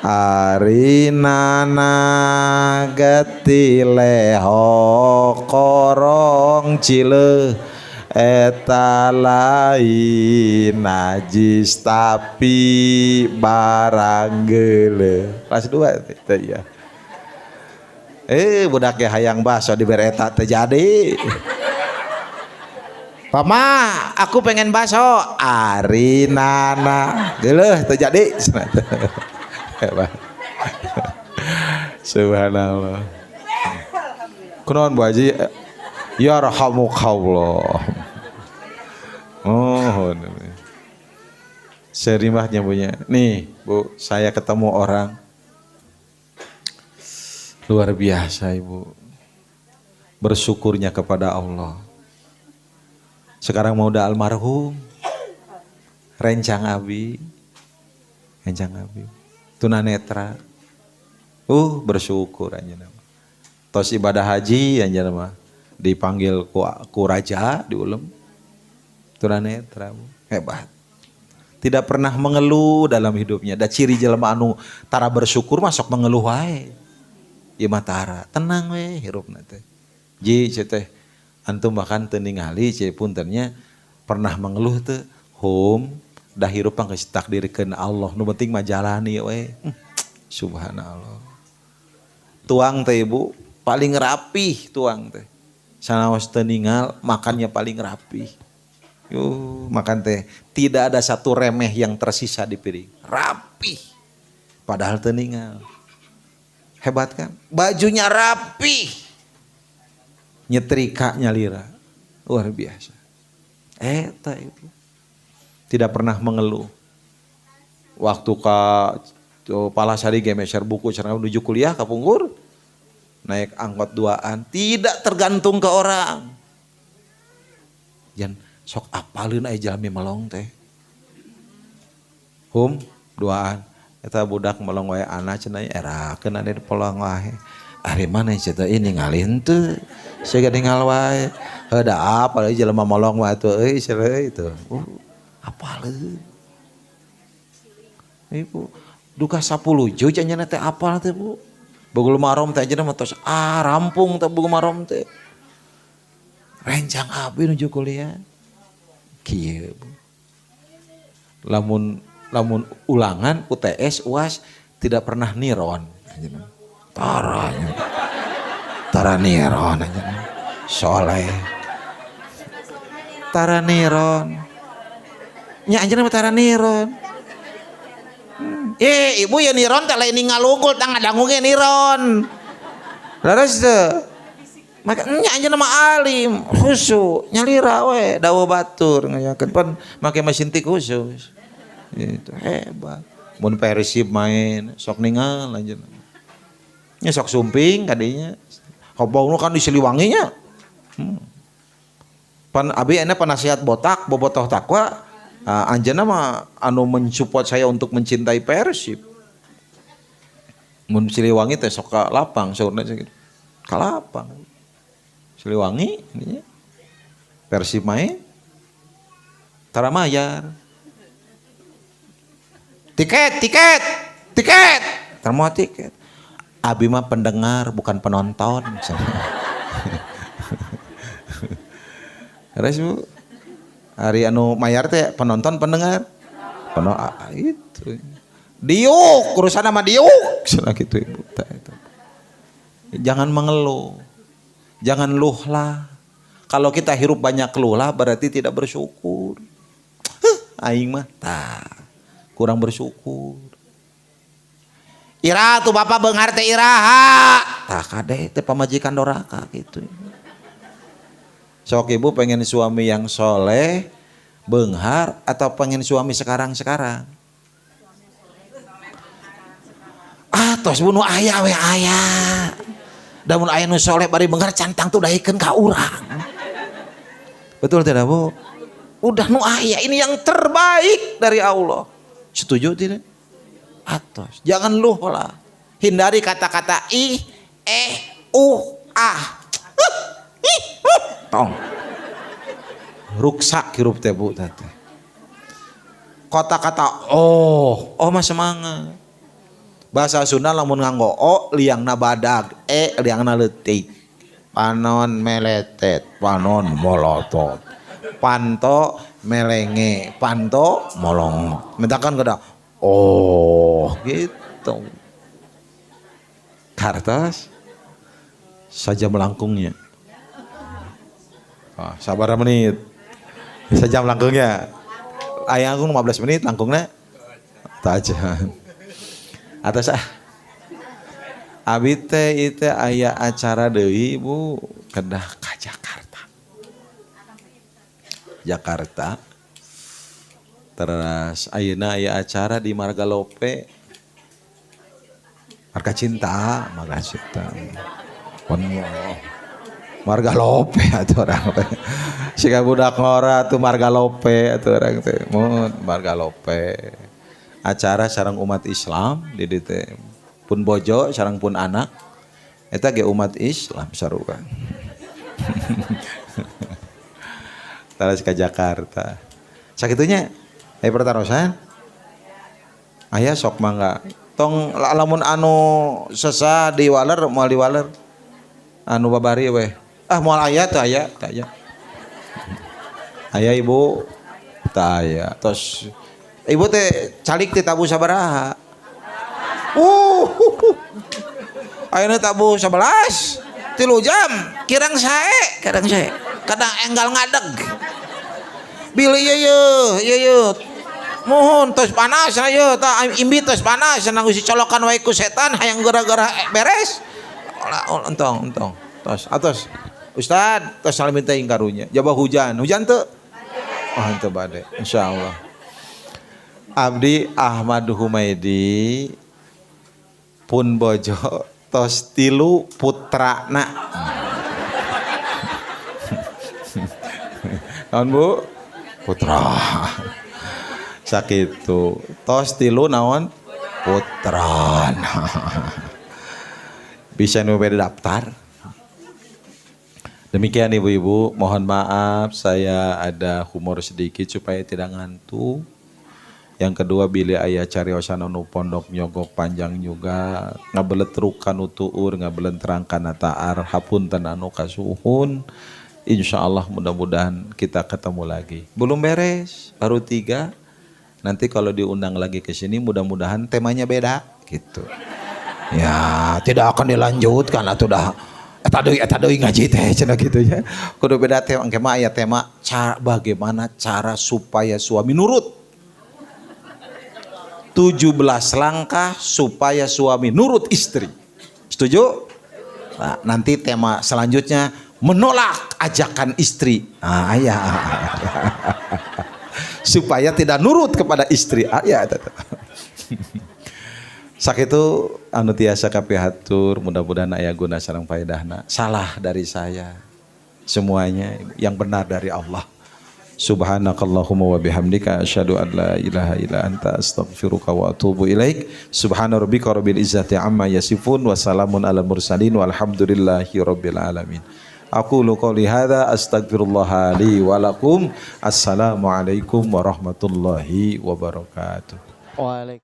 Arinana getih leho korong cileuh eta lain najis tapi barang geuleuh. Kelas 2 teh ya. Budak ge hayang baso dibere eta teh jadi. Pama, aku pengen baso. Arinana geuleuh teh jadi. Subhanallah. Kunaon Bu Haji? Yarhamukallah. Oh, serimahnya punya. Nih Bu, saya ketemu orang luar biasa Ibu. Bersyukurnya kepada Allah. Sekarang mau udah almarhum, rencang abi Kanjeng Nabi. Tunanetra. Bersyukur anjeunna. Tos ibadah haji anjeunna mah dipanggil ku raja diulem. Tunanetra. Hebat. Tidak pernah mengeluh dalam hidupnya. Da ciri jelema anu tara bersyukur mah sok mengeluh wae. Ieu mah tara, tenang we hirupna teh. Ji teh antum bahkan teu ningali puntennya pernah mengeluh teu hum dah hirup pang geus takdirkeun Allah. Nu penting mah jalani we. Subhanallah. Tuang teh Ibu paling rapih tuang teh. Sanaos teu ningal makannya paling rapih. Makan teh tidak ada satu remeh yang tersisa di piring. Rapih. Padahal teu ningal. Hebat kan? Bajunya rapih. Nyetrika nyalira. Luar biasa. Eta Ibu. Tidak pernah mengeluh. Waktu ka Palasari gemeser buku cara menuju kuliah ka Punggur. Naik angkot duaan. Tidak tergantung ke orang. Jan sok apalin aja jalmi melong teh. Duaan. Eta budak melong wae anak cenah erakeun ade di polong wae. Ari mana cenah ini ngalin teu. Siga ningal wae. Heuda apa deui jelema molong wae teu euy seueur itu. Apaleun. Ibu duka 10 juta cenah teh apal teh Bu. Bugul marom teh aja mah tos rampung teh bugul marom teh. Rencang abi nuju kuliah. Kieu Bu. Lamun ulangan UTS UAS tidak pernah niron. Tara niron aja. Soleh. Tara niron. Nya anjeunna mah tara niron. Ibu ya niron teh lain ngalungkul tang ngadangu ge niron. Laras teu. Maka nya anjeunna mah alim, khusyuk, nyalira we dawa batur ngayakeun pan make mesin tik khusus. Itu hebat. Mun Persib main sok ningal anjeunna. Nya sok sumping kadinya. Hobongna kan di Siliwangi nya. Pan abi ena penasihat botak bobotoh takwa. Anjeunna mah anu mensupport saya untuk mencintai Persib. Mun Siliwangi teh sok ka lapang saurna gitu. Ka lapang. Siliwangi ini Persib main tara mayar. Tiket. Termau tiket. Abi mah pendengar bukan penonton. Terus Bu, hari anu mayar teh penonton pendengar. Itu. Diuk, urusan sama diuk. Sana gitu Ibu. Jangan mengeluh. Jangan luhlah. Kalau kita hirup banyak keluhlah berarti tidak bersyukur. Aing mah kurang bersyukur. Ira tuh bapak beunghar teh iraha. Kade teh pamajikan doraka gitu. Sok Ibu pengen suami yang soleh, beunghar atau pengen suami sekarang-sekarang? Tos bunuh aya we aya. Da mun aya nu soleh bari beunghar cantang tuh dahikeun ka urang. Betul tidak Bu? Udah nu aya ini yang terbaik dari Allah. Setuju tidak? Atos. Jangan luh lah. Hindari kata-kata ih, tong. Ruksak hirup teh Bu teh. Kata-kata oh mah semangat. Bahasa Sunda lamun nganggo liangna badag, liangna leutik. Panon meletet, panon molotot. Panto melenge, panto molong. Mentakan kada gitu. Kartas saja melangkungnya. Sabar menit. Saja melangkungnya. Aya angkung 15 menit langkungna. Tajan. Atas abi teh itu aya acara deui Bu kedah ka Jakarta. Terus ayeuna aya acara di Marga Lope. Marga Cinta. Marga Lope atuh orang teh. Siga budak ngora tuh Marga Lope atuh orang teh. Mun Marga Lope. acara sareng umat Islam di dieu teh pun bojo sareng pun anak eta ge umat Islam sarukan. Taras ke Jakarta. Sakitunya pertarosan. Aya sok mangga. Tong lamun anu sesah di waler moal di waler. Anu babari we. Moal aya teu aya, teu aya. Aya ibu, teu aya. Tos ibu teh calik teh tabu sabaraha? Ayeuna tabu 11. 3 jam, kirang sae. Kadang enggal ngadeg. Bilih ieu. Mohon tos panas ayeuna tah imbi tos panas cenah geus colokan wae ku setan hayang gara-gara beres. Entong. Tos atos. Ustad, tos salamin teh karunya. Jabah hujan teu? Oh, henteu bade. Insyaallah. Abdi Ahmad Humaydi pun bojo tos 3 putrana. Naon Bu? Putra. Sakitu. Tos 3 naon? Putrana. Bisa nu beda daftar. Demikian ibu-ibu, mohon maaf saya ada humor sedikit supaya tidak ngantuk. Yang kedua bila aya cariosan anu pondok nyogok panjang juga ngabeletrukan utuur ngabelenterangkan taar hapunten anu kasuhun. Insyaallah mudah-mudahan kita ketemu lagi. Belum beres, baru 3. Nanti kalau diundang lagi ke sini mudah-mudahan temanya beda gitu. Ya, tidak akan dilanjutkan atuh dah. Eta deui ngaji teh cenah kitu nya. Kudu beda tema engke mah aya tema bagaimana cara supaya suami nurut. 17 langkah supaya suami nurut istri. Setuju? Nah, nanti tema selanjutnya menolak ajakan istri. Ah, aya. Supaya tidak nurut kepada istri. Aya eta. Sakitu anu tiasa kapihatur mudah-mudahan aya guna sareng faedahna. Salah dari saya. Semuanya yang benar dari Allah. Subhanakallahumma wa bihamdika asyhadu an la ilaha illa anta astaghfiruka wa atubu ilaik. Subhana rabbika rabbil izzati amma yasifun wa salamun alal mursalin walhamdulillahi rabbil alamin. Aqulu qouli hadza astaghfirullah li wa lakum. Assalamualaikum warahmatullahi wabarakatuh. Waalaikumsalam.